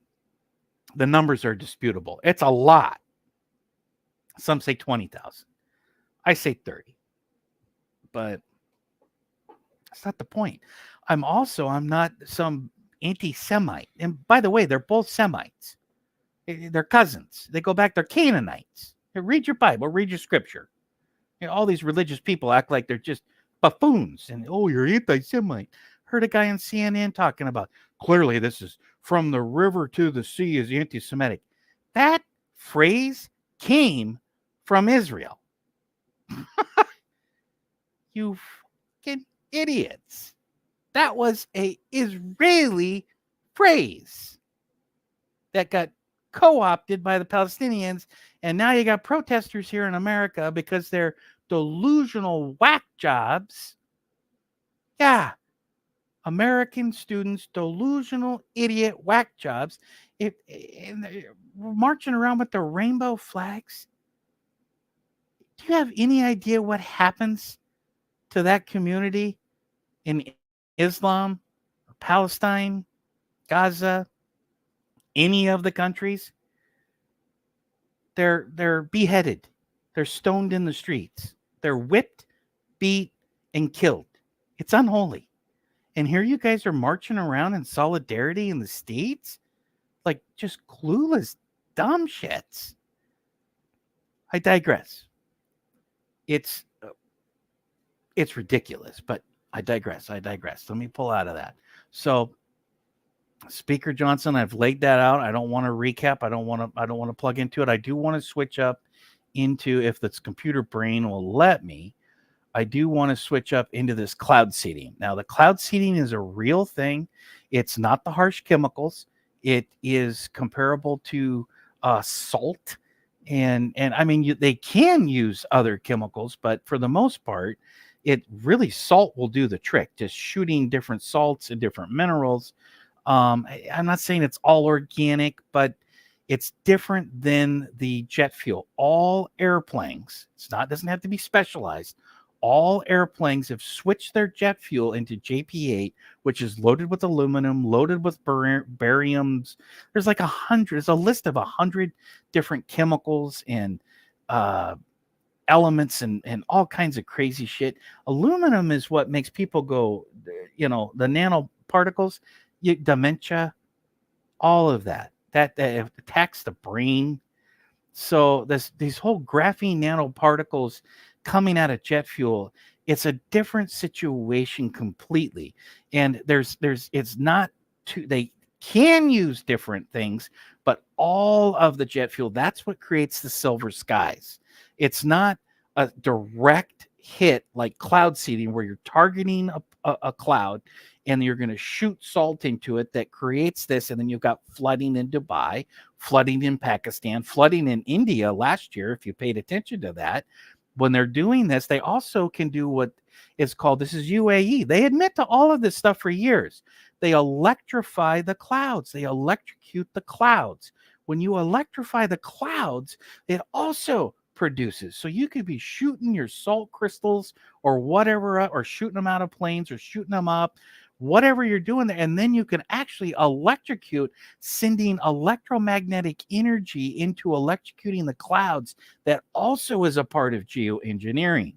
The numbers are disputable. It's a lot. Some say 20,000. I say 30. But that's not the point. I'm not some anti-Semite. And by the way, they're both Semites. They're cousins. They go back, they're Canaanites. Read your Bible, read your scripture. All these religious people act like they're just buffoons. And, you're anti-Semite. Heard a guy on CNN talking about, clearly this is from the river to the sea is anti-Semitic. That phrase came from Israel. You fucking idiots. That was a Israeli phrase that got co-opted by the Palestinians, and now you got protesters here in America because they're delusional whack jobs. Yeah. American students, delusional idiot whack jobs, marching around with the rainbow flags. Do you have any idea what happens to that community in Islam, Palestine, Gaza, any of the countries? They're beheaded. They're stoned in the streets. They're whipped, beat, and killed. It's unholy. And here you guys are marching around in solidarity in the States? Like just clueless, dumb shits. I digress. It's ridiculous, but I digress. Let me pull out of that. So, Speaker Johnson, I've laid that out. I don't want to recap. I don't want to plug into it. I do want to switch up into, if this computer brain will let me, I do want to switch up into this cloud seeding. Now, the cloud seeding is a real thing. It's not the harsh chemicals. It is comparable to salt. And I mean, they can use other chemicals, but for the most part, salt will do the trick, just shooting different salts and different minerals. I'm not saying it's all organic, but it's different than the jet fuel. All airplanes, doesn't have to be specialized. All airplanes have switched their jet fuel into JP8, which is loaded with aluminum, loaded with bariums. There's like 100. There's a list of 100 different chemicals and elements and all kinds of crazy shit. Aluminum is what makes people go, the nanoparticles, dementia, all of that attacks the brain. So these whole graphene nanoparticles coming out of jet fuel, it's a different situation completely. And it's not too, they can use different things, but all of the jet fuel, that's what creates the silver skies. It's not a direct hit like cloud seeding where you're targeting a cloud and you're going to shoot salt into it that creates this. And then you've got flooding in Dubai, flooding in Pakistan, flooding in India last year, if you paid attention to that. When they're doing this, they also can do what is called, this is UAE. They admit to all of this stuff for years. They electrify the clouds. They electrocute the clouds. When you electrify the clouds, it also produces. So you could be shooting your salt crystals or whatever, or shooting them out of planes or shooting them up, whatever you're doing there. And then you can actually electrocute, sending electromagnetic energy into electrocuting the clouds. That also is a part of geoengineering.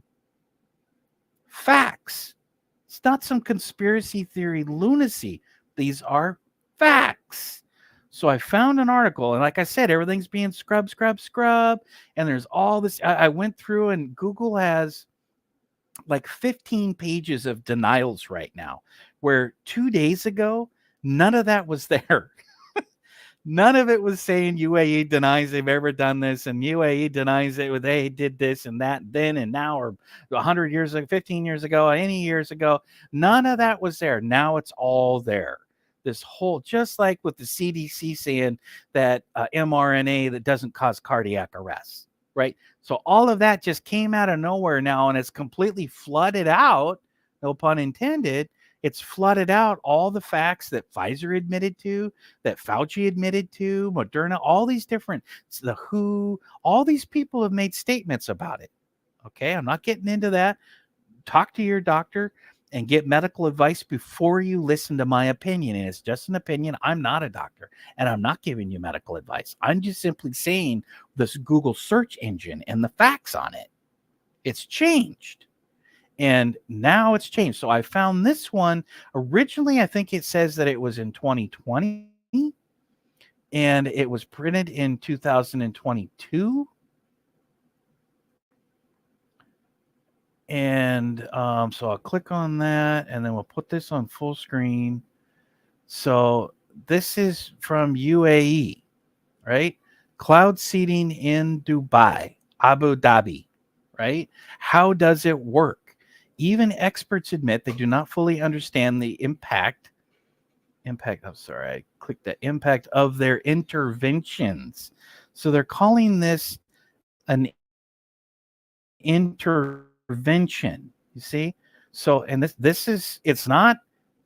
Facts. It's not some conspiracy theory lunacy. These are facts. So I found an article, and like I said, everything's being scrub. And there's all this. I went through, and Google has like 15 pages of denials right now, where 2 days ago, none of that was there. None of it was saying UAE denies they've ever done this, and UAE denies it. They did this and that then and now, or 100 years ago, 15 years ago, any years ago. None of that was there. Now it's all there. This whole, just like with the CDC saying that mRNA that doesn't cause cardiac arrest, right? So all of that just came out of nowhere now, and it's completely flooded out, no pun intended. It's flooded out all the facts that Pfizer admitted to, that Fauci admitted to, Moderna, all these different, the WHO, all these people have made statements about it. Okay, I'm not getting into that. Talk to your doctor and get medical advice before you listen to my opinion. And it's just an opinion. I'm not a doctor, and I'm not giving you medical advice. I'm just simply saying this Google search engine and the facts on it. It's changed. And now it's changed. So I found this one. Originally, I think it says that it was in 2020, and it was printed in 2022. And so I'll click on that, and then we'll put this on full screen. So this is from UAE, right? Cloud seeding in Dubai, Abu Dhabi, right? How does it work? Even experts admit they do not fully understand the impact. I'm sorry, I clicked the impact of their interventions. So they're calling this an intervention. You see? So, and this is, it's not,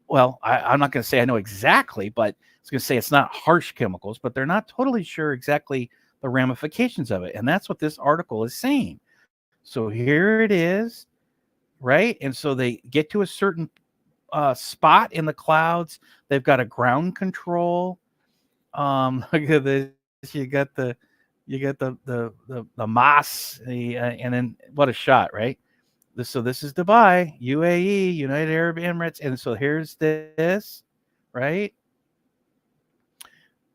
well, I'm not going to say I know exactly, but it's going to say it's not harsh chemicals, but they're not totally sure exactly the ramifications of it. And that's what this article is saying. So here it is, right? And so they get to a certain spot in the clouds. They've got a ground control. Look at this. You got the Mas, and then what a shot, right? So this is Dubai, UAE, United Arab Emirates, and so here's this, right?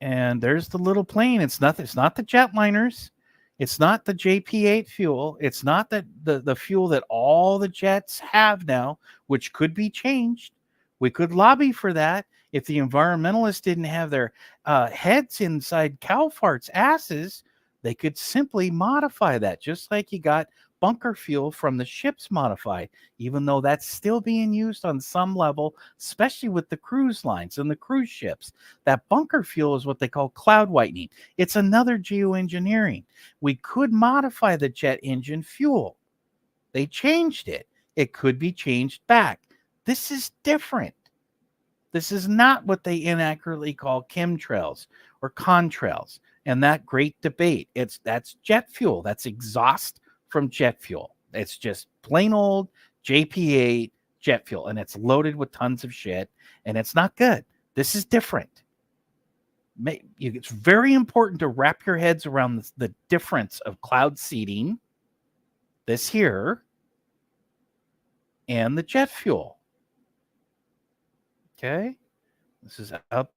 And there's the little plane. It's not the jetliners. It's not the JP8 fuel. It's not the fuel that all the jets have now, which could be changed. We could lobby for that if the environmentalists didn't have their heads inside cow farts' asses. They could simply modify that, just like you got bunker fuel from the ships modified, even though that's still being used on some level, especially with the cruise lines and the cruise ships. That bunker fuel is what they call cloud whitening. It's another geoengineering. We could modify the jet engine fuel. They changed it. It could be changed back. This is different. This is not what they inaccurately call chemtrails or contrails and that great debate. That's jet fuel. That's exhaust from jet fuel. It's just plain old JP8 jet fuel, and it's loaded with tons of shit, and it's not good. This is different. It's very important to wrap your heads around the difference of cloud seeding, this here, and the jet fuel. Okay, this is out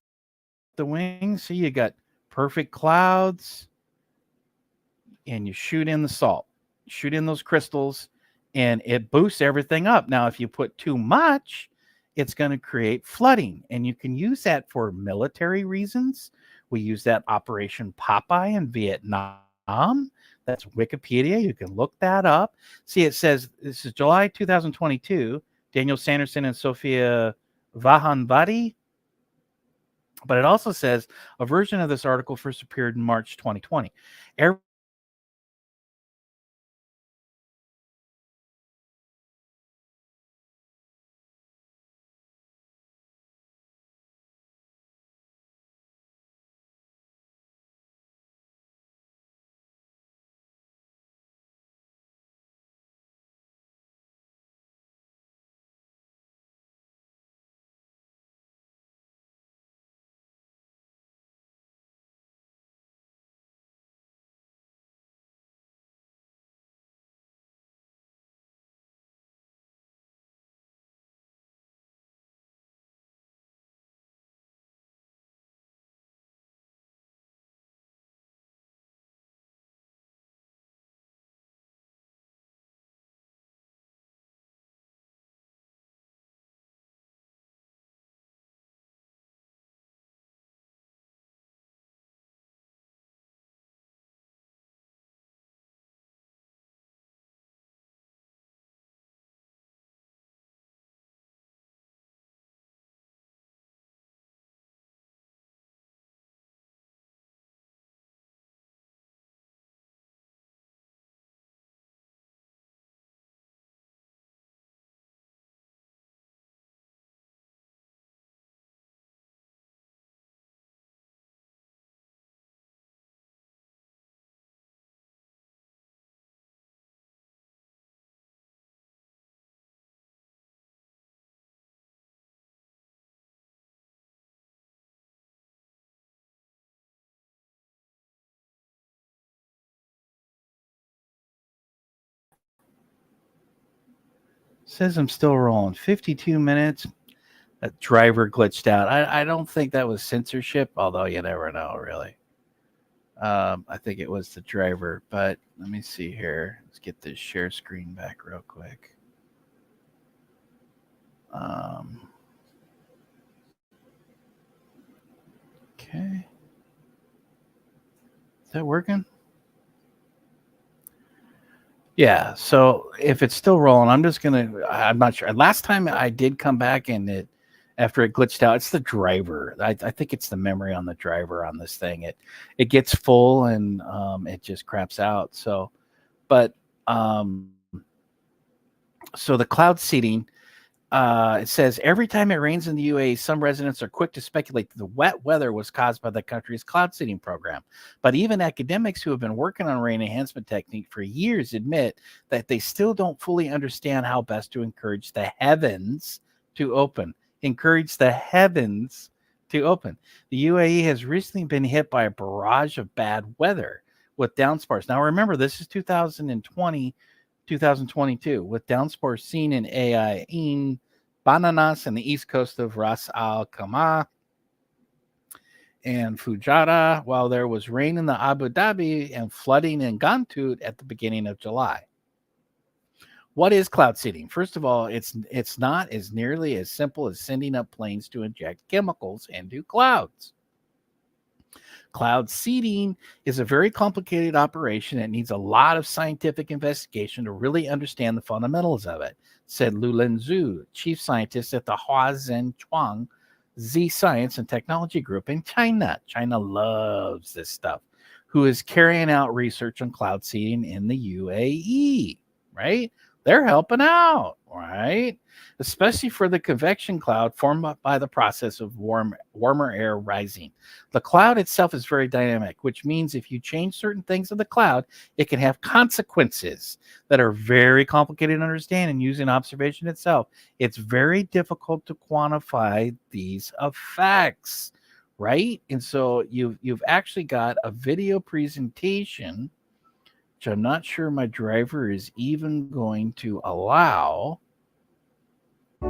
the wing. See, you got perfect clouds, and you shoot in the salt, shoot in those crystals, and it boosts everything up. Now, if you put too much, it's going to create flooding, and you can use that for military reasons. We use that Operation Popeye in Vietnam. That's Wikipedia. You can look that up. See, it says this is July 2022. Daniel Sanderson and Sophia Vahanvadi. But it also says a version of this article first appeared in March 2020. Every time it rains in the U.S., some residents are quick to speculate that the weather is about to change. But even academics who have been working on rain enhancement techniques for years admit that the clouds seeding is just the beginning. Says I'm still rolling. 52 minutes. That driver glitched out. I don't think that was censorship, although you never know, really. I think it was the driver, but let me see here. Let's get this share screen back real quick. Um, okay. Is that working? Yeah. So if it's still rolling, I'm not sure. Last time I did come back and after it glitched out, it's the driver. I think it's the memory on the driver on this thing. It gets full and it just craps out. But um, so the cloud seeding, it says every time it rains in the UAE, some residents are quick to speculate that the wet weather was caused by the country's cloud seeding program. But even academics who have been working on rain enhancement technique for years admit that they still don't fully understand how best to encourage the heavens to open. Encourage the heavens to open. The UAE has recently been hit by a barrage of bad weather with downspouts. Now remember, this is 2020 2022, with downpours seen in Ain, Bananas, and the east coast of Ras Al Khaimah and Fujairah, while there was rain in the Abu Dhabi and flooding in Gantut at the beginning of July. What is cloud seeding? First of all, it's not as nearly as simple as sending up planes to inject chemicals into clouds. Cloud seeding is a very complicated operation that needs a lot of scientific investigation to really understand the fundamentals of it, said Lulen Zhu, chief scientist at the Huazhenchuang Z Science and Technology Group in China. China loves this stuff, who is carrying out research on cloud seeding in the UAE, right? They're helping out, right? Especially for the convection cloud formed by the process of warmer air rising. The cloud itself is very dynamic, which means if you change certain things in the cloud, it can have consequences that are very complicated to understand. And using observation itself, it's very difficult to quantify these effects, right? And so you've actually got a video presentation, which I'm not sure my driver is even going to allow. The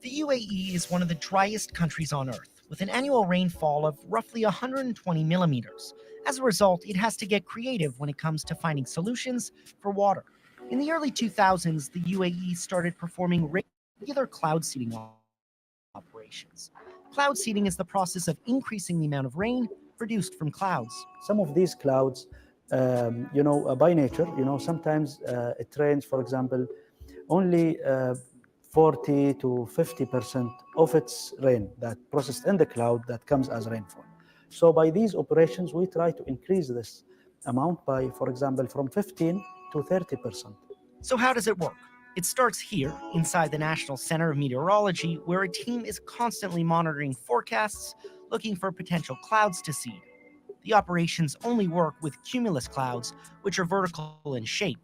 UAE is one of the driest countries on Earth, with an annual rainfall of roughly 120 millimeters. As a result, it has to get creative when it comes to finding solutions for water. In the early 2000s, the UAE started performing regular cloud seeding operations. Cloud seeding is the process of increasing the amount of rain produced from clouds. Some of these clouds, by nature, sometimes it rains, for example, only 40 to 50% of its rain that processed in the cloud that comes as rainfall. So by these operations, we try to increase this amount by, for example, from 15 to 30%. So, how does it work? It starts here, inside the National Center of Meteorology, where a team is constantly monitoring forecasts, looking for potential clouds to seed. The operations only work with cumulus clouds, which are vertical in shape.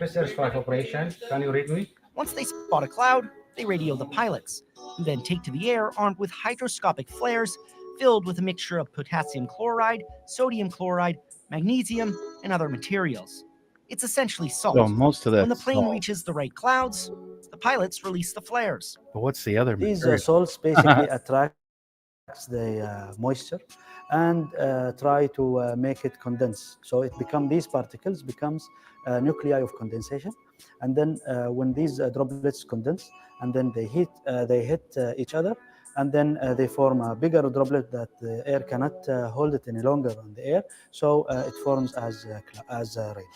Research 5 operations. Can you read me? Once they spot a cloud, they radio the pilots, who then take to the air armed with hydroscopic flares filled with a mixture of potassium chloride, sodium chloride, magnesium, and other materials. It's essentially salt. So most of that When the plane salt. reaches the right clouds, the pilots release the flares. But what's the other These material? salts basically attracts the moisture and try to make it condense. So it becomes these particles becomes nuclei of condensation, and then when these droplets condense, and then they hit each other, and then they form a bigger droplet that the air cannot hold it any longer on the air. So it forms as rain.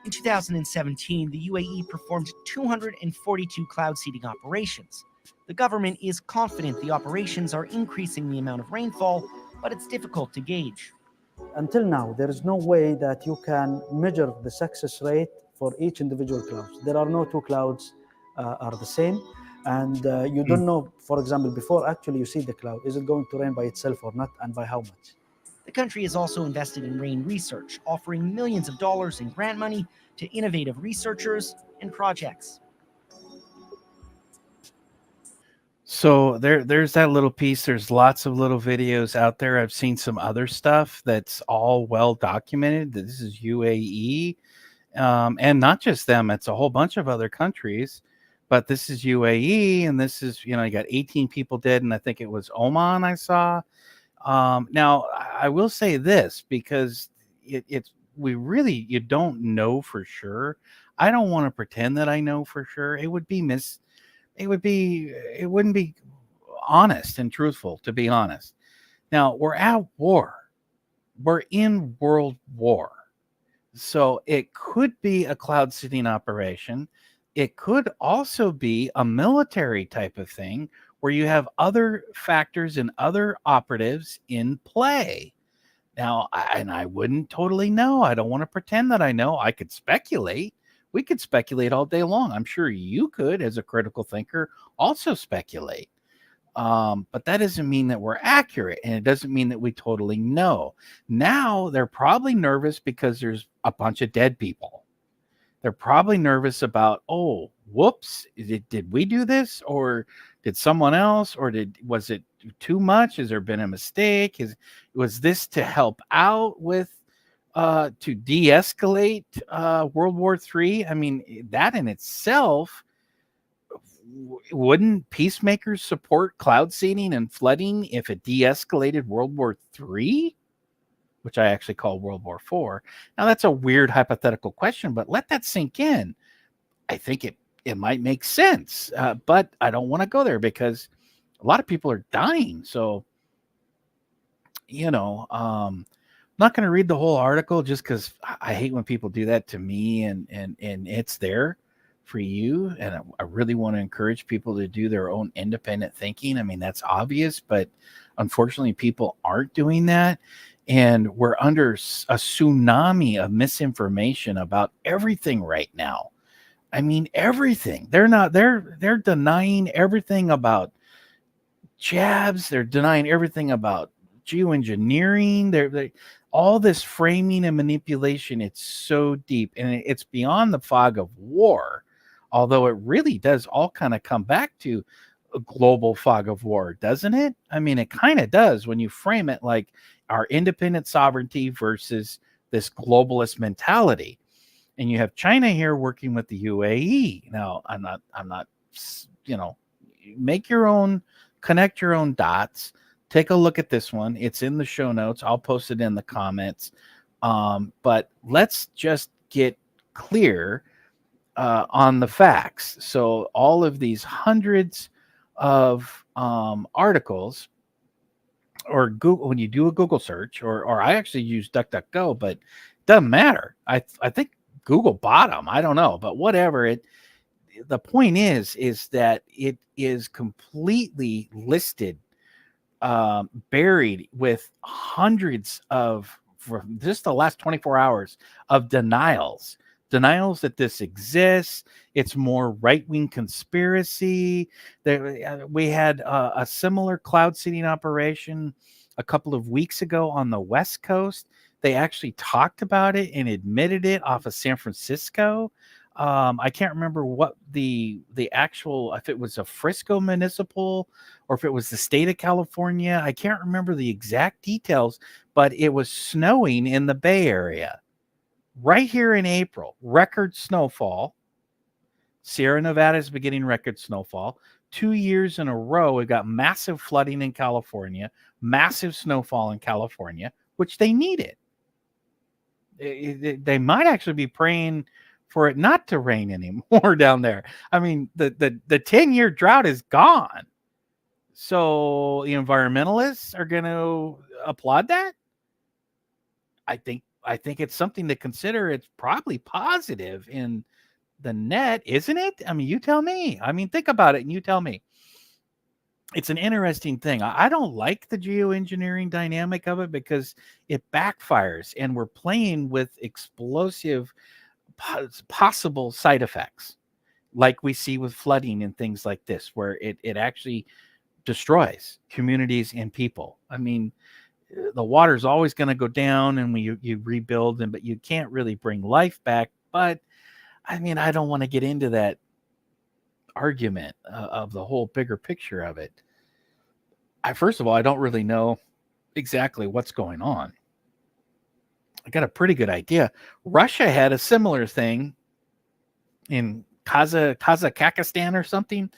In 2017, the UAE performed 242 cloud seeding operations. The government is confident the operations are increasing the amount of rainfall, but it's difficult to gauge. Until now, there is no way that you can measure the success rate for each individual cloud. There are no two clouds are the same, and you don't know, for example, before actually you see the cloud, is it going to rain by itself or not, and by how much? The country has also invested in rain research, offering millions of dollars in grant money to innovative researchers and projects. So there's that little piece. There's lots of little videos out there. I've seen some other stuff that's all well documented. That this is UAE, and not just them. It's a whole bunch of other countries, but this is UAE, and this is you got 18 people dead, and I think it was Oman I saw. Now I will say this because it's we really you don't know for sure. I don't want to pretend that I know for sure. It wouldn't be honest and truthful, to be honest. Now we're at war. We're in World War. So it could be a cloud seeding operation. It could also be a military type of thing where you have other factors and other operatives in play. Now, I wouldn't totally know. I don't want to pretend that I know. I could speculate. We could speculate all day long. I'm sure you could, as a critical thinker, also speculate. But that doesn't mean that we're accurate, and it doesn't mean that we totally know. Now they're probably nervous because there's a bunch of dead people. They're probably nervous about, oh, whoops, did we do this, or did someone else, or was it too much? Has there been a mistake? Was this to help out with to de-escalate World War III? I mean, that in itself. Wouldn't peacemakers support cloud seeding and flooding if it de-escalated World War III, which I actually call World War IV? Now that's a weird hypothetical question, but let that sink in. I think it might make sense, but I don't want to go there because a lot of people are dying. So, I'm not going to read the whole article just because I hate when people do that to me, and it's there for you, and I really want to encourage people to do their own independent thinking. I mean, that's obvious, but unfortunately people aren't doing that, and we're under a tsunami of misinformation about everything right now. I mean, everything. They're denying everything about jabs. They're denying everything about geoengineering. They all this framing and manipulation. It's so deep, and it's beyond the fog of war. Although it really does all kind of come back to a global fog of war, doesn't it? I mean, it kind of does when you frame it like our independent sovereignty versus this globalist mentality. And you have China here working with the UAE. Now, I'm not, connect your own dots. Take a look at this one. It's in the show notes. I'll post it in the comments. But let's just get clear on the facts. So all of these hundreds of articles, or Google, when you do a Google search, or I actually use DuckDuckGo, but it doesn't matter. I think Google bought them. I don't know, but whatever. The point is that it is completely listed, buried with hundreds of, for just the last 24 hours, of denials that this exists. It's more right-wing conspiracy. We had a similar cloud seeding operation a couple of weeks ago on the West Coast. They actually talked about it and admitted it off of San Francisco. I can't remember what the actual, if it was a Frisco municipal or if it was the state of California. I can't remember the exact details, but it was snowing in the Bay Area right here in April. Record snowfall. Sierra Nevada is beginning record snowfall. 2 years in a row, we got massive flooding in California, massive snowfall in California, which they needed. They might actually be praying for it not to rain anymore down there. I mean, the 10-year drought is gone. So the environmentalists are going to applaud that. I think it's something to consider. It's probably positive in the net, isn't it? I mean, you tell me. I mean, think about it and you tell me. It's an interesting thing. I don't like the geoengineering dynamic of it because it backfires, and we're playing with explosive possible side effects, like we see with flooding and things like this, where it actually destroys communities and people. I mean, the water's always going to go down, and when you rebuild them, but you can't really bring life back. But I mean, I don't want to get into that argument of the whole bigger picture of it. First of all, I don't really know exactly what's going on. I got a pretty good idea. Russia had a similar thing in Kazakhstan or something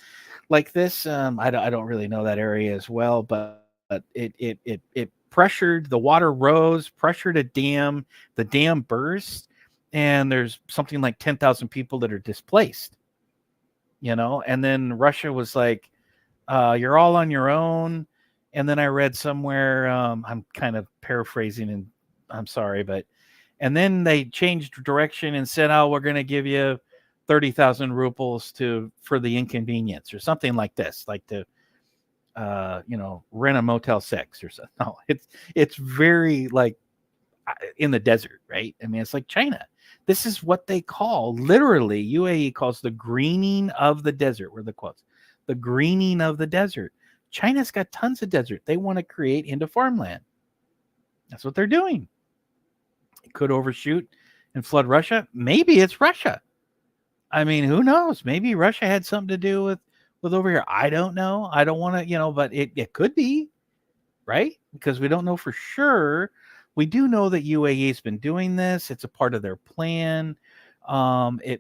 like this. I don't really know that area as well, but it pressured, the water rose, pressured a dam, the dam burst, and there's something like 10,000 people that are displaced, and then Russia was like, you're all on your own. And then I read somewhere, I'm kind of paraphrasing and I'm sorry, and then they changed direction and said, oh, we're going to give you 30,000 rubles for the inconvenience or something like this, like to, rent a Motel 6 or something. No, it's very like in the desert, right? I mean, it's like China. This is what they call, literally, UAE calls the greening of the desert, were the quotes, the greening of the desert. China's got tons of desert. They want to create into farmland. That's what they're doing. It could overshoot and flood Russia. Maybe it's Russia. I mean, who knows? Maybe Russia had something to do with over here. I don't know. I don't want to, but it could be, right? Because we don't know for sure. We do know that UAE has been doing this. It's a part of their plan.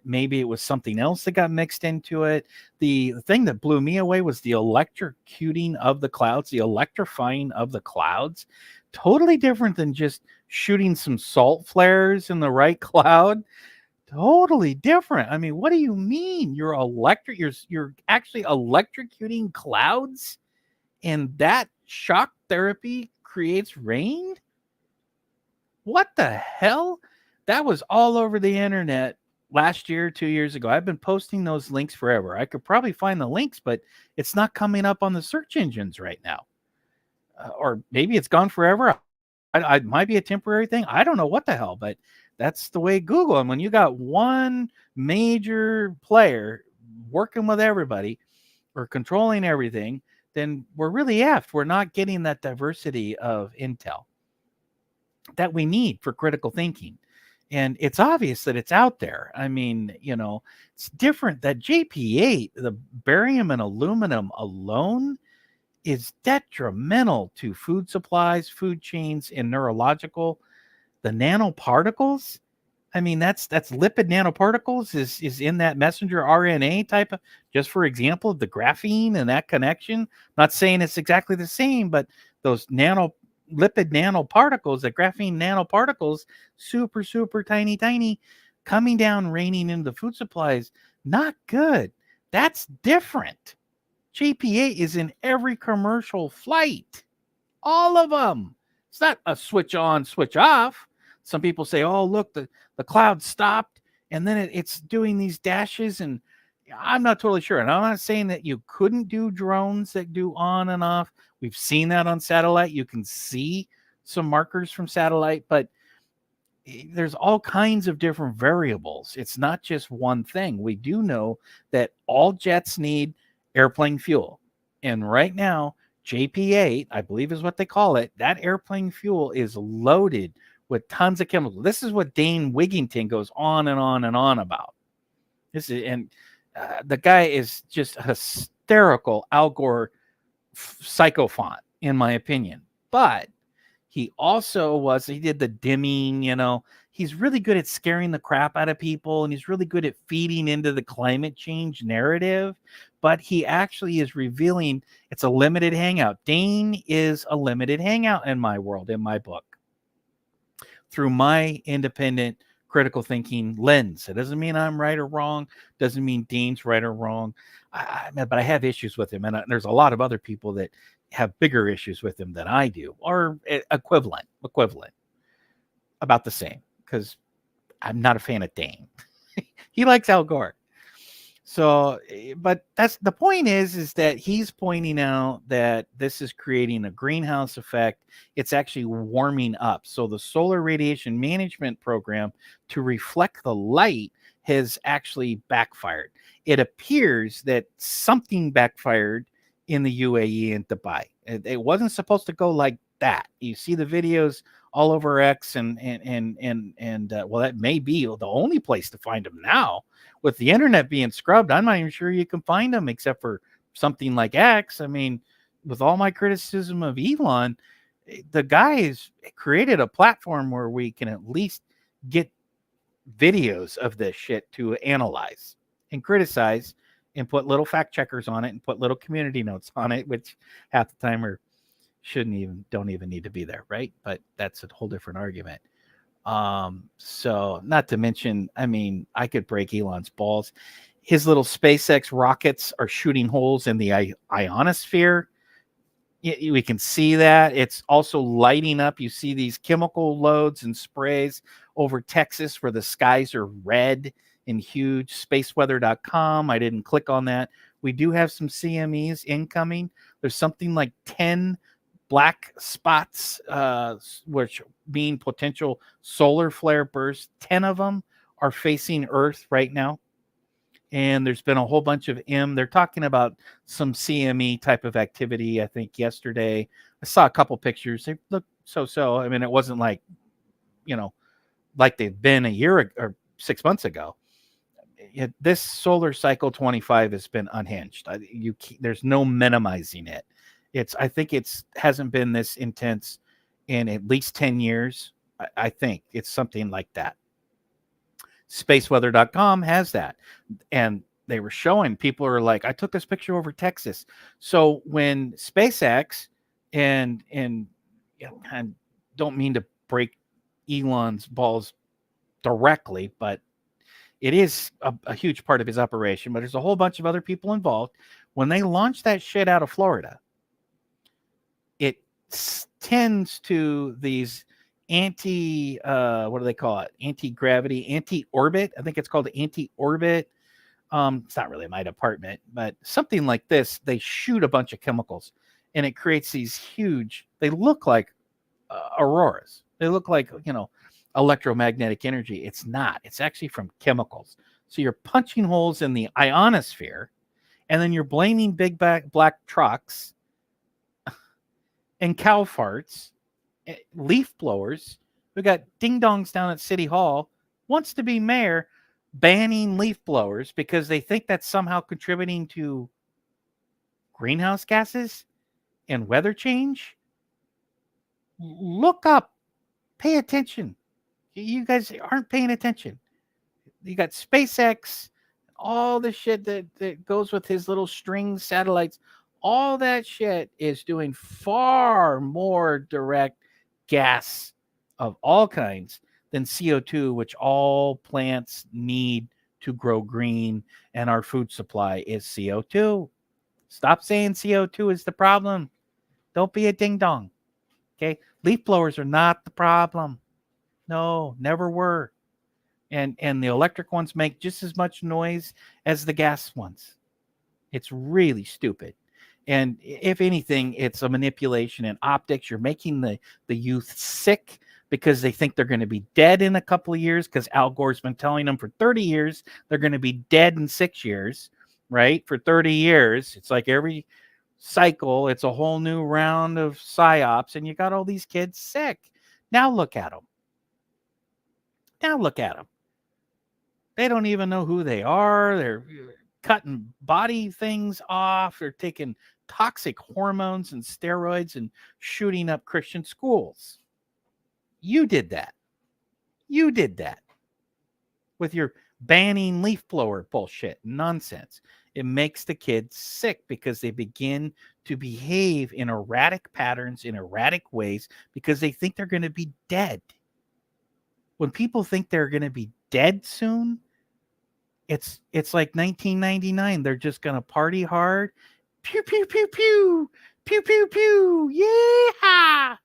Maybe it was something else that got mixed into it. The thing that blew me away was the electrocuting of the clouds, the electrifying of the clouds. Totally different than just shooting some salt flares in the right cloud. Totally different. I mean, what do you mean? You're actually electrocuting clouds, and that shock therapy creates rain? What the hell? That was all over the internet last year, 2 years ago. I've been posting those links forever. I could probably find the links, but it's not coming up on the search engines right now. Or maybe it's gone forever. I might be a temporary thing. I don't know what the hell, but that's the way Google. And when you got one major player working with everybody or controlling everything, then we're really effed. We're not getting that diversity of intel that we need for critical thinking. And it's obvious that it's out there. I mean, it's different. That JP8, the barium and aluminum alone, is detrimental to food supplies, food chains, and neurological. The nanoparticles, I mean, that's lipid nanoparticles is in that messenger RNA type of, just for example, the graphene and that connection. Not saying it's exactly the same, but those lipid nanoparticles, the graphene nanoparticles, super, super tiny. coming down, raining into the food supplies, not good. That's different. JP8 is in every commercial flight, all of them. It's not a switch on, switch off. Some people say, oh, look, the cloud stopped and then it's doing these dashes. And I'm not totally sure. And I'm not saying that you couldn't do drones that do on and off. We've seen that on satellite. You can see some markers from satellite, but there's all kinds of different variables. It's not just one thing. We do know that all jets need airplane fuel. And right now, JP8, I believe is what they call it, that airplane fuel is loaded with tons of chemicals. This is what Dane Wigington goes on and on and on about. The guy is just hysterical Al Gore psychophant, in my opinion. But he did the dimming, he's really good at scaring the crap out of people, and he's really good at feeding into the climate change narrative. But he actually is revealing it's a limited hangout. Dane is a limited hangout in my world, in my book, through my independent critical thinking lens. It doesn't mean I'm right or wrong. Doesn't mean Dane's right or wrong. But I have issues with him. And there's a lot of other people that have bigger issues with him than I do, or equivalent, about the same, because I'm not a fan of Dane. He likes Al Gore. So, but that's the point is that he's pointing out that this is creating a greenhouse effect. It's actually warming up. So the solar radiation management program to reflect the light has actually backfired. It appears that something backfired in the UAE and Dubai. It wasn't supposed to go like that. You see the videos all over X and well, that may be the only place to find them now. With the internet being scrubbed, I'm not even sure you can find them except for something like X. I mean, with all my criticism of Elon, the guy has created a platform where we can at least get videos of this shit to analyze and criticize and put little fact checkers on it and put little community notes on it, which half the time don't even need to be there, right? But that's a whole different argument. So not to mention, I mean, I could break Elon's balls. His little SpaceX rockets are shooting holes in the ionosphere. We can see that. It's also lighting up. You see these chemical loads and sprays over Texas where the skies are red and huge. Spaceweather.com. I didn't click on that. We do have some CMEs incoming. There's something like 10 black spots, which mean potential solar flare bursts. 10 of them are facing Earth right now. And there's been a whole bunch of they're talking about some CME type of activity. I think yesterday I saw a couple pictures. They look so. I mean, it wasn't like, like they've been a year or 6 months ago. This solar cycle 25 has been unhinged. There's no minimizing it. I think hasn't been this intense in at least 10 years. I think it's something like that. Spaceweather.com has that. And they were showing, people are like, I took this picture over Texas. So when SpaceX and I don't mean to break Elon's balls directly, but it is a huge part of his operation, but there's a whole bunch of other people involved. When they launch that shit out of Florida, it tends to these what do they call it? Anti-gravity, anti-orbit. I think it's called anti-orbit. It's not really my department, but something like this. They shoot a bunch of chemicals and it creates these huge, they look like auroras. They look like, electromagnetic energy. It's not. It's actually from chemicals. So you're punching holes in the ionosphere, and then you're blaming big black trucks and cow farts, leaf blowers. We got ding dongs down at City Hall, wants to be mayor, banning leaf blowers because they think that's somehow contributing to greenhouse gases and weather change. Look up, pay attention. You guys aren't paying attention. You got SpaceX, all the shit that goes with his little string satellites. All that shit is doing far more direct gas of all kinds than CO2, which all plants need to grow green, and our food supply is CO2. Stop saying CO2 is the problem. Don't be a ding dong. Okay? Leaf blowers are not the problem. No, never were. And the electric ones make just as much noise as the gas ones. It's really stupid. And if anything, it's a manipulation in optics. You're making the youth sick because they think they're going to be dead in a couple of years, because Al Gore's been telling them for 30 years they're going to be dead in 6 years, right? For 30 years. It's like every cycle, it's a whole new round of psyops, and you got all these kids sick. Now look at them. Now look at them. They don't even know who they are. They're cutting body things off. They're taking toxic hormones and steroids and shooting up Christian schools. You did that. You did that with your banning leaf blower bullshit nonsense. It makes the kids sick because they begin to behave in erratic patterns, in erratic ways, because they think they're going to be dead. When people think they're going to be dead soon, it's like 1999. They're just going to party hard. Pew, pew, pew, pew. Pew, pew, pew. Yeah.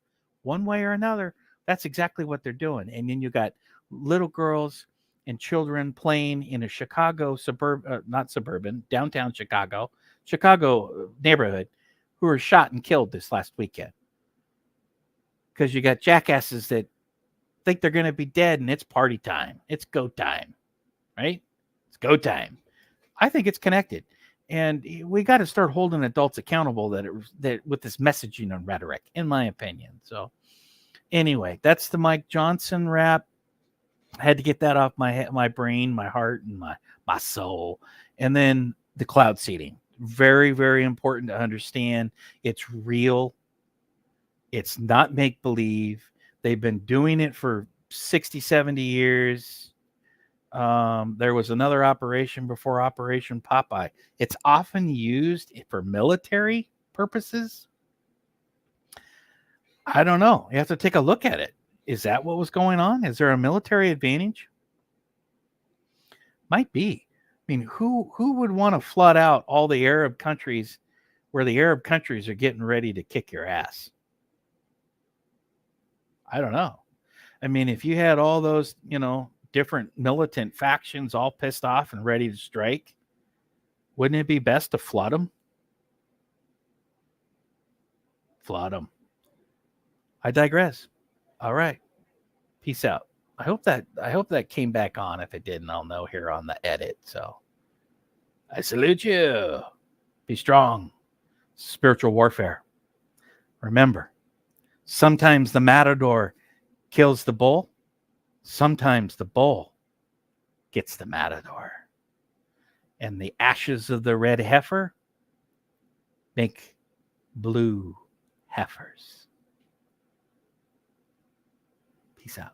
One way or another, that's exactly what they're doing. And then you got little girls and children playing in a Chicago downtown Chicago neighborhood, who were shot and killed this last weekend. Because you got jackasses that think they're going to be dead, and it's party time. It's go time, right? It's go time. I think it's connected. And we got to start holding adults accountable that with this messaging and rhetoric, in my opinion. So anyway, that's the Mike Johnson rap. I had to get that off my brain, my heart, and my soul. And then the cloud seeding. Very, very important to understand. It's real. It's not make-believe. They've been doing it for 60, 70 years. There was another operation before Operation Popeye. It's often used for military purposes. I don't know. You have to take a look at it. Is that what was going on? Is there a military advantage? Might be. I mean, who would want to flood out all the Arab countries where the Arab countries are getting ready to kick your ass? I don't know. I mean, if you had all those, different militant factions all pissed off and ready to strike, wouldn't it be best to flood them? Flood them. I digress. All right. Peace out. I hope that came back on. If it didn't, I'll know here on the edit. So I salute you. Be strong. Spiritual warfare. Remember, sometimes the matador kills the bull. Sometimes the bull gets the matador. And the ashes of the red heifer make blue heifers. Peace out.